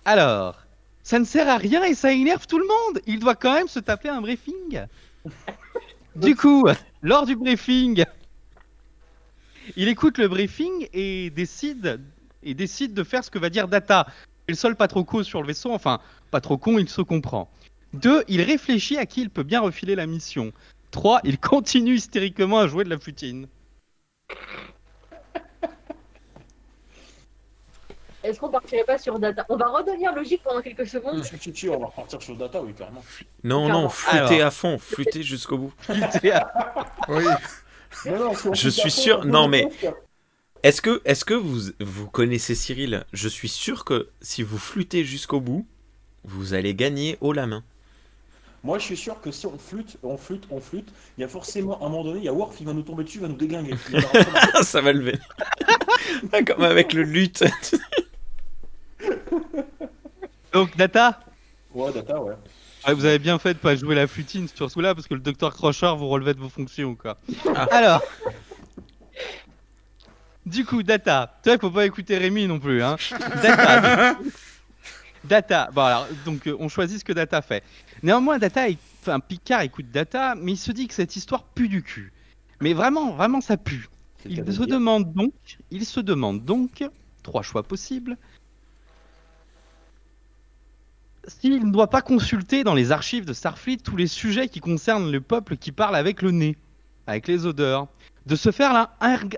Alors, ça ne sert à rien et ça énerve tout le monde. Il doit quand même se taper un briefing. Du coup, lors du briefing, il écoute le briefing et décide de faire ce que va dire Data. C'est le seul pas trop con sur le vaisseau, enfin, pas trop con, il se comprend. 2, il réfléchit à qui il peut bien refiler la mission. 3, il continue hystériquement à jouer de la flutine. Est-ce qu'on partirait pas sur Data? On va redevenir logique pendant quelques secondes. Si, on va repartir sur Data, oui, clairement. Non, non, flûter à fond, flûter jusqu'au bout. Oui. Non, Je suis sûr. Non, mais est-ce que vous connaissez Cyril? Je suis sûr que si vous flûtez jusqu'au bout, vous allez gagner haut la main. Moi, je suis sûr que si on flûte, il y a forcément, à un moment donné, il y a Worf, il va nous tomber dessus, il va nous déglinguer. Ça va lever. Comme avec le luth. Donc, Data, Ouais, Data, ouais. vous avez bien fait de pas jouer la flutine surtout là parce que le docteur Crusher vous relevait de vos fonctions quoi. Alors, du coup, Data, toi il faut pas écouter Rémi non plus hein. Data, bon alors, donc on choisit ce que Data fait. Néanmoins, Picard écoute Data, mais il se dit que cette histoire pue du cul. Mais vraiment ça pue. Il se demande donc, 3 choix possibles, s'il ne doit pas consulter dans les archives de Starfleet tous les sujets qui concernent le peuple qui parle avec le nez, avec les odeurs, de se faire un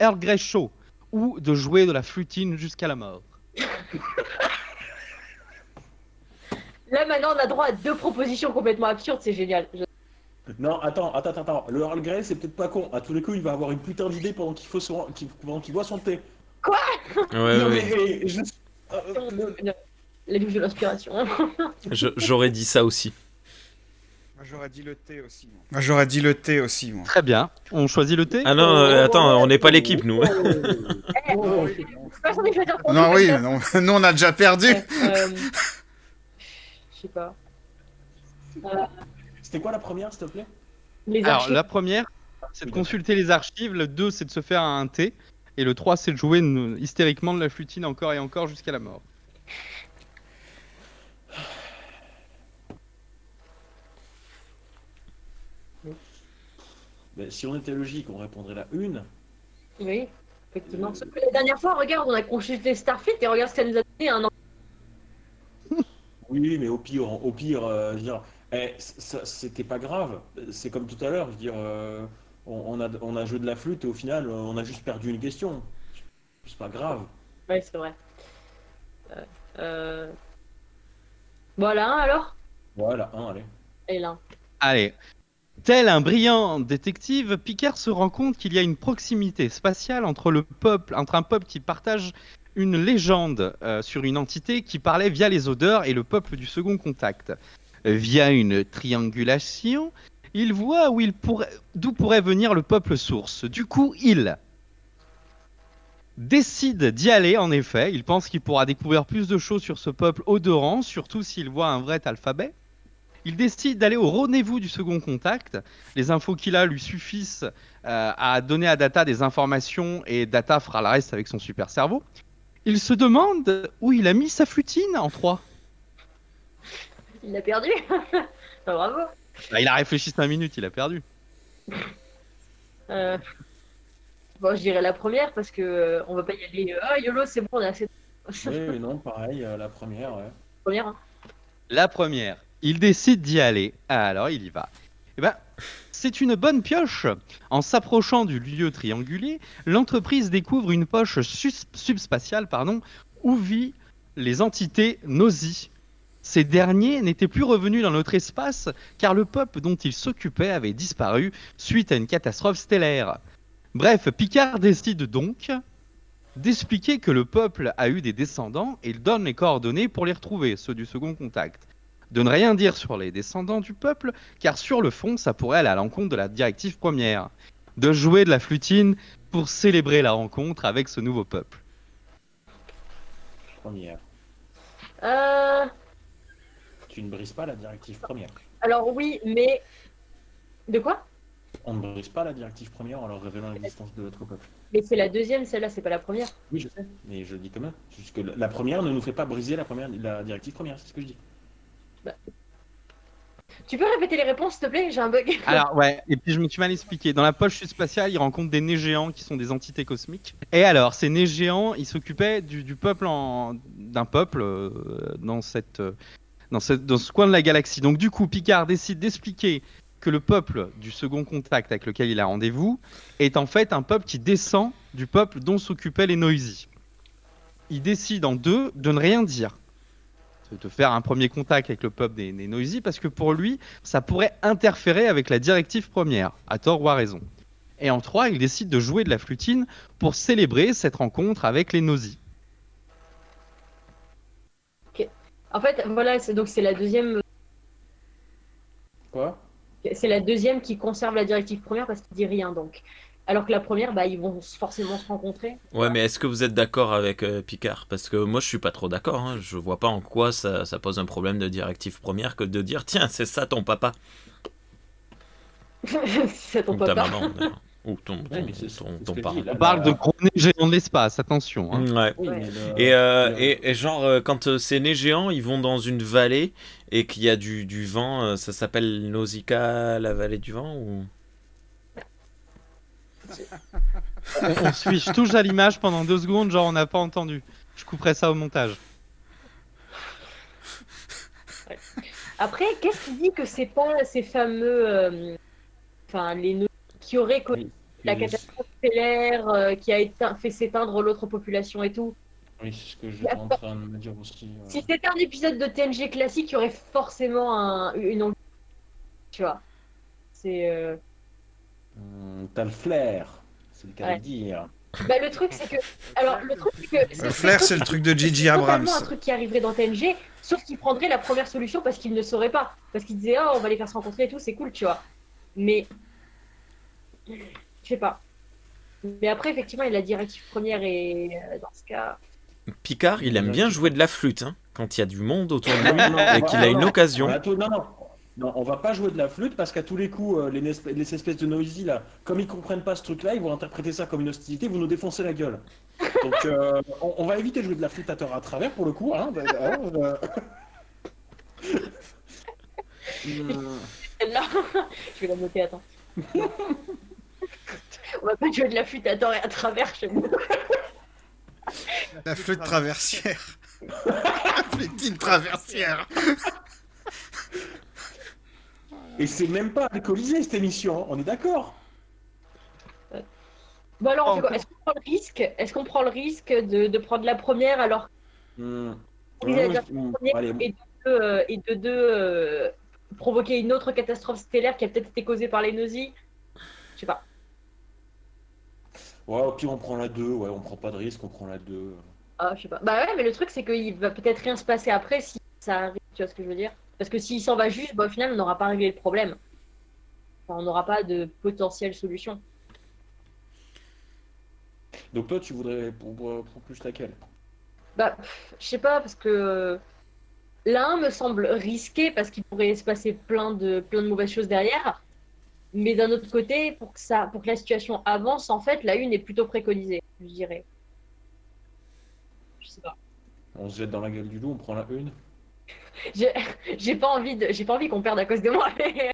Earl Grey show, ou de jouer de la flutine jusqu'à la mort. Là, maintenant, on a droit à 2 propositions complètement absurdes, c'est génial. Non, attends. Le Earl Grey, c'est peut-être pas con. À tous les coups, il va avoir une putain d'idée pendant qu'il boit son thé. Ouais, Non, ouais. mais, La douche de l'inspiration. J'aurais dit ça aussi. Moi, j'aurais dit le thé aussi. Moi. Moi, j'aurais dit le thé aussi, moi. Très bien, on choisit le thé. Ah non, attends, on n'est pas l'équipe, nous. Non, oui, non, nous, on a déjà perdu. Je sais pas. C'était quoi la première, s'il te plaît? Les Alors, archives. la première, c'est de consulter les archives, le 2, c'est de se faire un thé, et le 3, c'est de jouer hystériquement de la flutine encore et encore jusqu'à la mort. Ben, si on était logique, on répondrait la une. Oui, effectivement. Sauf que la dernière fois, regarde, on a consulté Starfleet et regarde ce qu'elle nous a donné un an. Oui, mais au pire, je veux dire, c'était pas grave. C'est comme tout à l'heure, je veux dire, on a joué de la flûte et au final, on a juste perdu une question. C'est pas grave. Ouais, c'est vrai. Voilà, alors? Voilà, allez. Et là. Allez. Tel un brillant détective, Picard se rend compte qu'il y a une proximité spatiale entre un peuple qui partage une légende sur une entité qui parlait via les odeurs et le peuple du second contact. Via une triangulation, il voit d'où pourrait venir le peuple source. Du coup, il décide d'y aller, en effet. Il pense qu'il pourra découvrir plus de choses sur ce peuple odorant, surtout s'il voit un vrai alphabet. Il décide d'aller au rendez-vous du second contact. Les infos qu'il a lui suffisent à donner à Data des informations et Data fera le reste avec son super cerveau. Il se demande où il a mis sa flutine en 3. Il l'a perdu. Bah, bravo. Bah, il a réfléchi 5 minutes, il a perdu. Bon, je dirais la première parce que on va pas y aller. Ah, YOLO, c'est bon, on a assez. Oui, non, pareil, la première, ouais. Première. Hein. La première, il décide d'y aller. Alors il y va. Eh ben, c'est une bonne pioche. En s'approchant du lieu triangulé, l'entreprise découvre une poche subspatiale où vivent les entités Nosy. Ces derniers n'étaient plus revenus dans notre espace car le peuple dont ils s'occupaient avait disparu suite à une catastrophe stellaire. Bref, Picard décide donc d'expliquer que le peuple a eu des descendants et il donne les coordonnées pour les retrouver, ceux du second contact. De ne rien dire sur les descendants du peuple, car sur le fond, ça pourrait aller à l'encontre de la directive première. De jouer de la flutine pour célébrer la rencontre avec ce nouveau peuple. Première. Tu ne brises pas la directive première. Alors oui, mais... De quoi? On ne brise pas la directive première en leur révélant l'existence de l'autre peuple. Mais c'est la deuxième, celle-là, c'est pas la première. Oui, je sais, mais je le dis quand même. Juste que la première ne nous fait pas briser la directive première, c'est ce que je dis. Bah. Tu peux répéter les réponses, s'il te plaît? J'ai un bug. Alors, ouais, et puis je me suis mal expliqué. Dans la poche spatiale, il rencontre des nez géants qui sont des entités cosmiques. Et alors, ces nez géants, ils s'occupaient du peuple d'un peuple dans ce coin de la galaxie. Donc, du coup, Picard décide d'expliquer que le peuple du second contact avec lequel il a rendez-vous est en fait un peuple qui descend du peuple dont s'occupaient les Noisy. Il décide en deux de ne rien dire, de faire un premier contact avec le peuple des Noisy, parce que pour lui, ça pourrait interférer avec la directive première, à tort ou à raison. Et en 3, il décide de jouer de la flutine pour célébrer cette rencontre avec les Noisy. Okay. En fait, voilà, c'est la deuxième... Quoi? C'est la deuxième qui conserve la directive première parce qu'il dit rien, donc. Alors que la première, bah, ils vont forcément se rencontrer. Ouais, mais est-ce que vous êtes d'accord avec Picard? Parce que moi, je suis pas trop d'accord. Hein. Je vois pas en quoi ça pose un problème de directive première que de dire tiens, c'est ça ton papa. C'est ton Ou papa. ta maman, ou ton parent. On parle de gros nez géants de l'espace, attention. Hein. Ouais. Oui, Ouais. Et genre, quand ces nez géants, ils vont dans une vallée et qu'il y a du vent, ça s'appelle Nausicaa, la vallée du vent ou... On suit, je touche à l'image pendant 2 secondes, genre on n'a pas entendu. Je couperai ça au montage. Après, qu'est-ce qui dit que c'est pas ces fameux... Enfin, les nœuds qui auraient connu la catastrophe stellaire qui a fait s'éteindre l'autre population et tout? Oui, c'est ce que je suis en train de me dire aussi. Si c'était un épisode de TNG classique, il y aurait forcément une envie. Tu vois. C'est... T'as le flair, c'est le cas de dire. Bah, le truc, c'est que... Alors, le truc, c'est que... Le flair, c'est le truc de J.J. Abrams. C'est un truc qui arriverait dans TNG, sauf qu'il prendrait la première solution parce qu'il ne saurait pas. Parce qu'il disait, oh, on va les faire se rencontrer et tout, c'est cool, tu vois. Mais... Je sais pas. Mais après, effectivement, il a la directive première et dans ce cas... Picard, il aime bien jouer de la flûte, hein, quand il y a du monde autour de lui et qu'il a une occasion. Non, on va pas jouer de la flûte parce qu'à tous les coups, les espèces de Noisy, là, comme ils comprennent pas ce truc-là, ils vont interpréter ça comme une hostilité, vous nous défoncez la gueule. Donc, on va éviter de jouer de la flûte à tort à travers pour le coup. Hein, Là, je vais la noter, attends. On va pas jouer de la flûte à tort et à travers chez nous. La flûte traversière. La flûtine traversière. Et c'est même pas alcoolisé cette émission, on est d'accord? Bon alors, on fait quoi? Est-ce qu'on prend le risque? Est-ce qu'on prend le risque de prendre la première alors et de deux provoquer une autre catastrophe stellaire qui a peut-être été causée par les Nosy? Je sais pas. Ouais, au pire on prend la 2, ouais, on prend pas de risque, on prend la 2. Ah, je sais pas. Bah ouais, mais le truc c'est qu'il va peut-être rien se passer après si ça arrive, tu vois ce que je veux dire? Parce que s'il s'en va juste, bah, au final on n'aura pas réglé le problème. Enfin, on n'aura pas de potentielle solution. Donc toi, tu voudrais pour plus laquelle? Bah, je sais pas, parce que l'un me semble risqué parce qu'il pourrait se passer plein de mauvaises choses derrière. Mais d'un autre côté, pour que la situation avance, en fait, la une est plutôt préconisée, je dirais. Je sais pas. On se jette dans la gueule du loup, on prend la une. J'ai j'ai pas envie qu'on perde à cause de moi. Mais,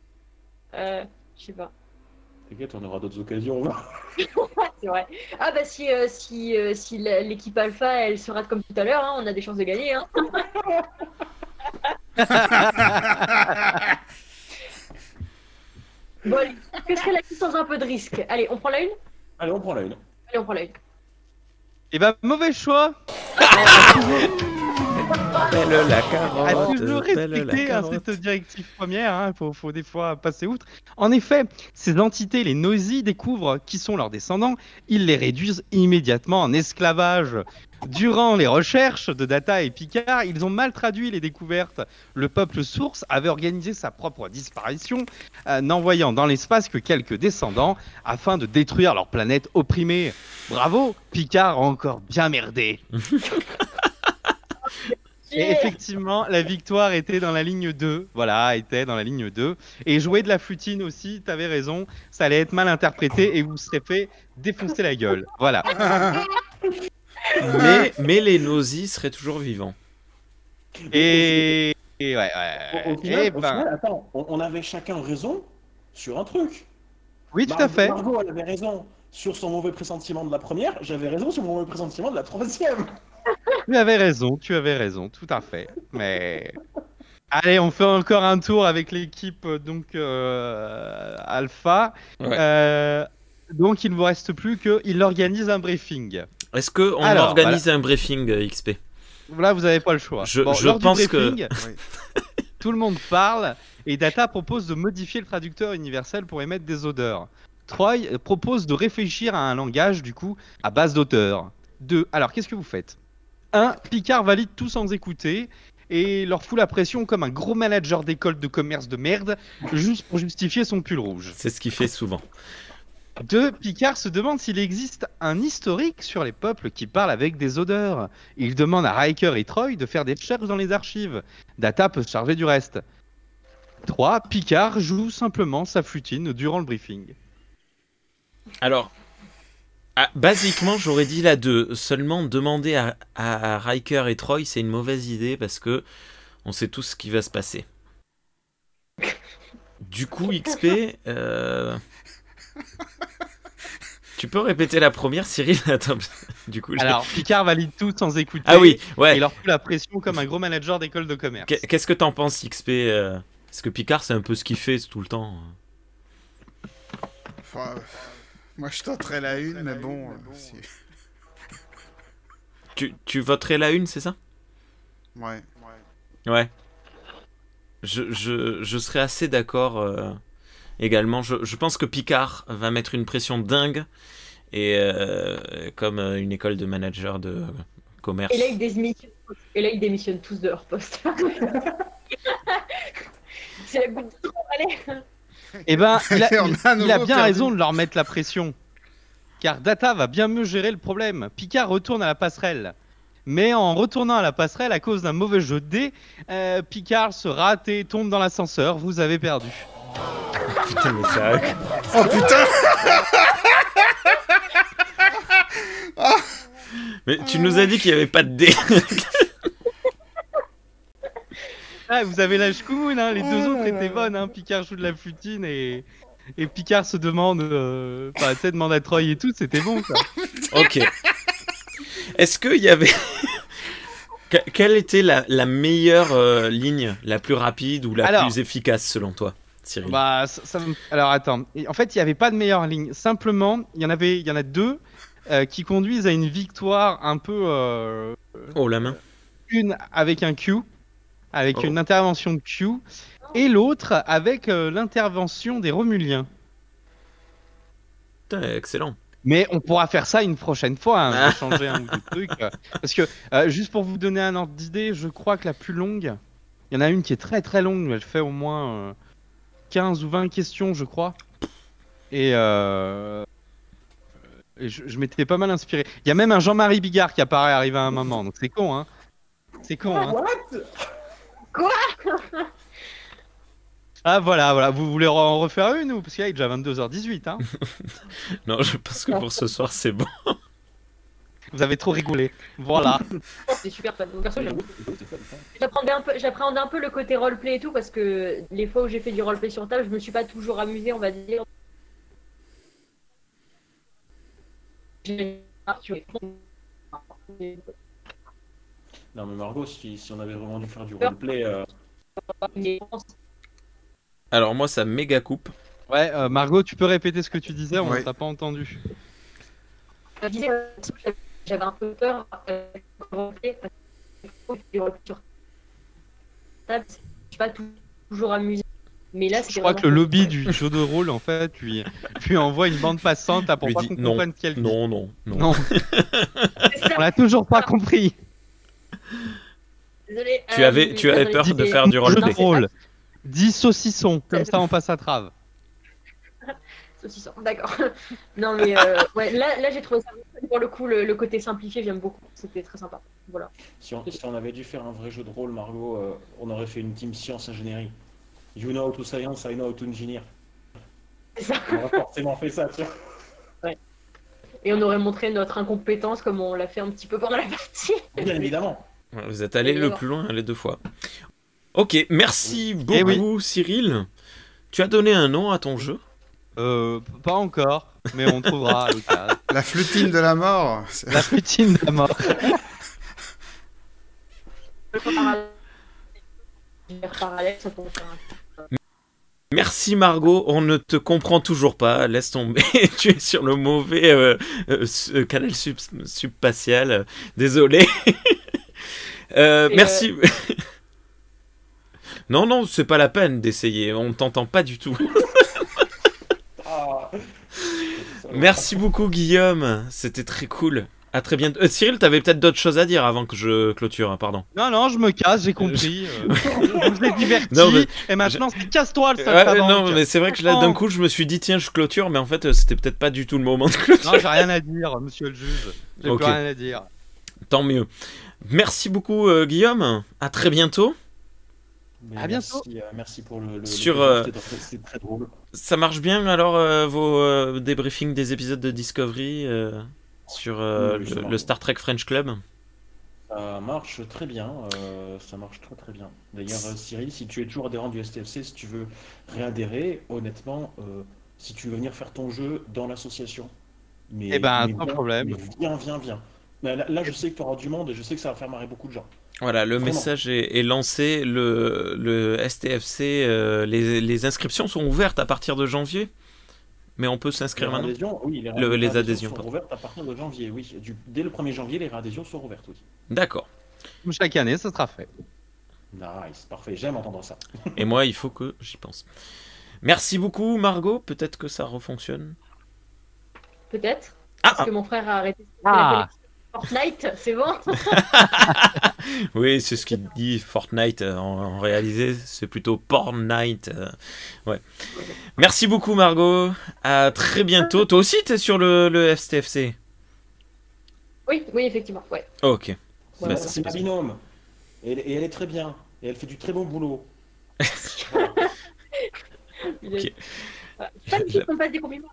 je sais pas. T'inquiète, on aura d'autres occasions. On va. C'est vrai. Ah bah si l'équipe Alpha elle se rate comme tout à l'heure, hein, on a des chances de gagner. Hein. Bon allez, que serait la vie sans un peu de risque? Allez, on prend la une? Allez, on prend la une. Allez, on prend la une. Et bah, mauvais choix. Belle la À carotte, toujours belle la respecter carotte. cette directive première, hein, faut des fois passer outre. En effet, ces entités, les Nosy, découvrent qui sont leurs descendants, ils les réduisent immédiatement en esclavage. Durant les recherches de Data et Picard, ils ont mal traduit les découvertes. Le peuple source avait organisé sa propre disparition, n'envoyant dans l'espace que quelques descendants afin de détruire leur planète opprimée. Bravo, Picard a encore bien merdé. Et effectivement, la victoire était dans la ligne 2. Voilà, était dans la ligne 2. Et jouer de la flutine aussi, t'avais raison, ça allait être mal interprété et vous serez fait défoncer la gueule. Voilà. Mais les Nosy seraient toujours vivants. Et ouais, Au final, et ben, attends, on avait chacun raison sur un truc. oui, tout à fait. Margot, elle avait raison sur son mauvais pressentiment de la première, j'avais raison sur mon mauvais pressentiment de la troisième. Tu avais raison, tout à fait. Mais allez, on fait encore un tour avec l'équipe donc Alpha. Ouais. Donc il ne vous reste plus qu'il organise un briefing. Est-ce qu'on Alors, organise un briefing XP? Là, vous n'avez pas le choix. Je Lors pense du que- briefing, tout le monde parle et Data propose de modifier le traducteur universel pour émettre des odeurs. Troy propose de réfléchir à un langage, du coup, à base d'auteurs. 2. Alors, qu'est-ce que vous faites? 1. Picard valide tout sans écouter et leur fout la pression comme un gros manager d'école de commerce de merde, juste pour justifier son pull rouge. C'est ce qu'il fait souvent. 2. Picard se demande s'il existe un historique sur les peuples qui parlent avec des odeurs. Il demande à Riker et Troy de faire des recherches dans les archives. Data peut se charger du reste. 3. Picard joue simplement sa flutine durant le briefing. Alors, basiquement, j'aurais dit la 2. Seulement, demander à Riker et Troy, c'est une mauvaise idée parce que on sait tous ce qui va se passer. Du coup, XP, tu peux répéter la première, Cyril? Attends, du coup, Alors, Picard valide tout sans écouter. ah oui, Et ouais. il leur fout la pression comme un gros manager d'école de commerce. Qu'est-ce que t'en penses, XP? Parce que Picard, c'est un peu ce qu'il fait tout le temps. Enfin, moi, je tenterais la une, mais bon. Tu voterais la une, c'est ça? Ouais. Ouais. Je serais assez d'accord également. Je pense que Picard va mettre une pression dingue. Et comme une école de manager de commerce. Et là, ils démissionnent tous de leur poste. C'est la goutte de trop, allez. Eh ben, il a On a à nouveau bien perdu. raison de leur mettre la pression. Car Data va bien mieux gérer le problème. Picard retourne à la passerelle. Mais en retournant à la passerelle à cause d'un mauvais jeu de dés, Picard se rate et tombe dans l'ascenseur. Vous avez perdu. Putain, mais ça. Oh putain! Mais tu nous as dit qu'il n'y avait pas de dés. Ah, vous avez la Shkumun, hein. Les deux autres étaient bonnes. Hein. Picard joue de la flutine et Picard se demande, enfin, tu sais, demande à Troy et tout. C'était bon, ça. Ok. Est-ce qu'il y avait. Quelle était la meilleure ligne, la plus rapide ou la Alors. plus efficace selon toi, Cyril? Bah, alors attends. En fait, il n'y avait pas de meilleure ligne. Simplement, il y en a deux qui conduisent à une victoire un peu. Oh, la main. Une avec un Q, avec Oh. une intervention de Q, et l'autre avec l'intervention des Romuliens. Putain, excellent. Mais on pourra faire ça une prochaine fois, hein, je vais changer un ou deux trucs. Parce que, juste pour vous donner un ordre d'idée, je crois que la plus longue, il y en a une qui est très très longue, elle fait au moins 15 ou 20 questions, je crois. Et Et je m'étais pas mal inspiré. Il y a même un Jean-Marie Bigard qui apparaît arrivé à un moment, donc c'est con, hein. C'est con, hein. Quoi? Ah voilà. Vous voulez en refaire une ou parce qu'il est déjà 22h18, hein. Non, je pense que pour ce soir, c'est bon. Vous avez trop rigolé. Voilà. C'est super fun. Perso, j'appréhendais un peu le côté roleplay et tout parce que les fois où j'ai fait du roleplay sur table, je me suis pas toujours amusée, on va dire. Non mais Margot, si on avait vraiment dû faire du roleplay, Alors moi, ça méga coupe. Ouais, Margot, tu peux répéter ce que tu disais, on Ouais. t'a pas entendu. Je disais, j'avais un peu peur roleplay parce que du roleplay sur table, je suis pas toujours amusée. Mais là, Je crois que le lobby du jeu de rôle, en fait, lui envoie une bande passante là, pour Lui pas dit qu'on non, comprenne ce qu'elle dit. Non. Non. On l'a toujours pas compris. Désolée. Tu avais peur de faire du Jeu de roleplay. rôle. 10 saucissons, comme ça on passe à trave. Saucisson, d'accord. Non mais ouais, là j'ai trouvé ça pour le coup le côté simplifié, j'aime beaucoup. C'était très sympa. Voilà. si on avait dû faire un vrai jeu de rôle, Margot, on aurait fait une team science ingénierie. You know how to science, I know how to engineer. C'est ça. On aurait forcément fait ça, tu vois. Et on aurait montré notre incompétence comme on l'a fait un petit peu pendant la partie. Bien évidemment. Vous êtes allé le plus loin les deux fois. Ok, merci beaucoup, oui. Cyril. Tu as donné un nom à ton jeu? Pas encore, mais on trouvera à l'occasion. La flutine de la mort. La poutine de la mort. Parallèle, ça peut faire un- Merci Margot, on ne te comprend toujours pas, laisse tomber, tu es sur le mauvais canal subspatial, désolé. Merci. Non, c'est pas la peine d'essayer, on t'entend pas du tout. Ah. Merci beaucoup Guillaume, c'était très cool. À très bientôt. Cyril, t'avais peut-être d'autres choses à dire avant que je clôture, hein, pardon. Non, je me casse, j'ai compris. Je vous ai diverti. Non, mais- et maintenant, c'est casse-toi le Ouais, saltimbanque. non, mais c'est vrai que là, d'un coup, je me suis dit, tiens, je clôture, mais en fait, c'était peut-être pas du tout le moment de clôture. Non, j'ai rien à dire, monsieur le juge. J'ai Ok. plus rien à dire. Tant mieux. Merci beaucoup, Guillaume. À très bientôt. Mais À bientôt. Merci pour le Sur, c'est très drôle. Ça marche bien alors vos débriefings des épisodes de Discovery sur Oui, ça marche. le Star Trek French Club? Ça marche très bien, ça marche très bien. D'ailleurs, Cyril, si tu es toujours adhérent du STFC, si tu veux réadhérer, honnêtement, si tu veux venir faire ton jeu dans l'association, Eh ben, pas de problème. mais viens. Mais là, je sais que tu auras du monde et je sais que ça va faire marrer beaucoup de gens. Voilà, le Vraiment. message est lancé. Le STFC, les inscriptions sont ouvertes à partir de janvier, mais on peut s'inscrire Les maintenant. adhésions, oui, les Les adhésions, sont pardon. ouvertes à partir de janvier, oui. Dès le 1er janvier, les réadhésions sont ouvertes, oui. D'accord. Comme chaque année, ça sera fait. Nice, parfait, j'aime entendre ça. Et moi, il faut que j'y pense. Merci beaucoup, Margot. Peut-être que ça refonctionne. Peut-être. Ah, Parce que mon frère a arrêté Ah. Fortnite, c'est bon. oui, c'est ce qu'il dit. Fortnite, en réalisé, c'est plutôt Pornite. Ouais. Merci beaucoup, Margot. À très bientôt. Toi aussi, t'es sur le STFC. Oui, effectivement, ouais. Ok. Voilà. Bah, ça, C'est ma c'est binôme. Et elle est très bien. Et elle fait du très bon boulot. Ok. On passe des compliments.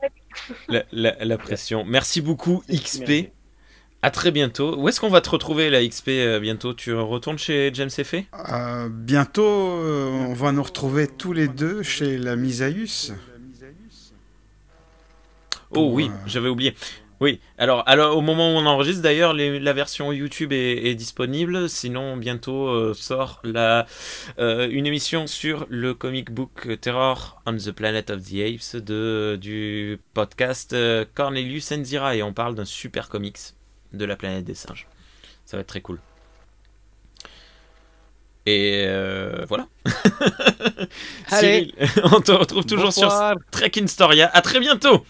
la pression. Merci beaucoup, XP. Merci. À très bientôt. Où est-ce qu'on va te retrouver, la XP, bientôt? Tu retournes chez James Effet? Bientôt, on va nous retrouver tous les deux chez la Misaïus. Oh oui, j'avais oublié. Oui, alors au moment où on enregistre, d'ailleurs, la version YouTube est disponible. Sinon, bientôt sort une émission sur le comic book Terror on the Planet of the Apes du podcast Cornelius Enzira. Et on parle d'un super comics de la planète des singes. Ça va être très cool. Et voilà. Allez. Cyril, on te retrouve toujours Bonsoir. sur Trek in Storia. À très bientôt.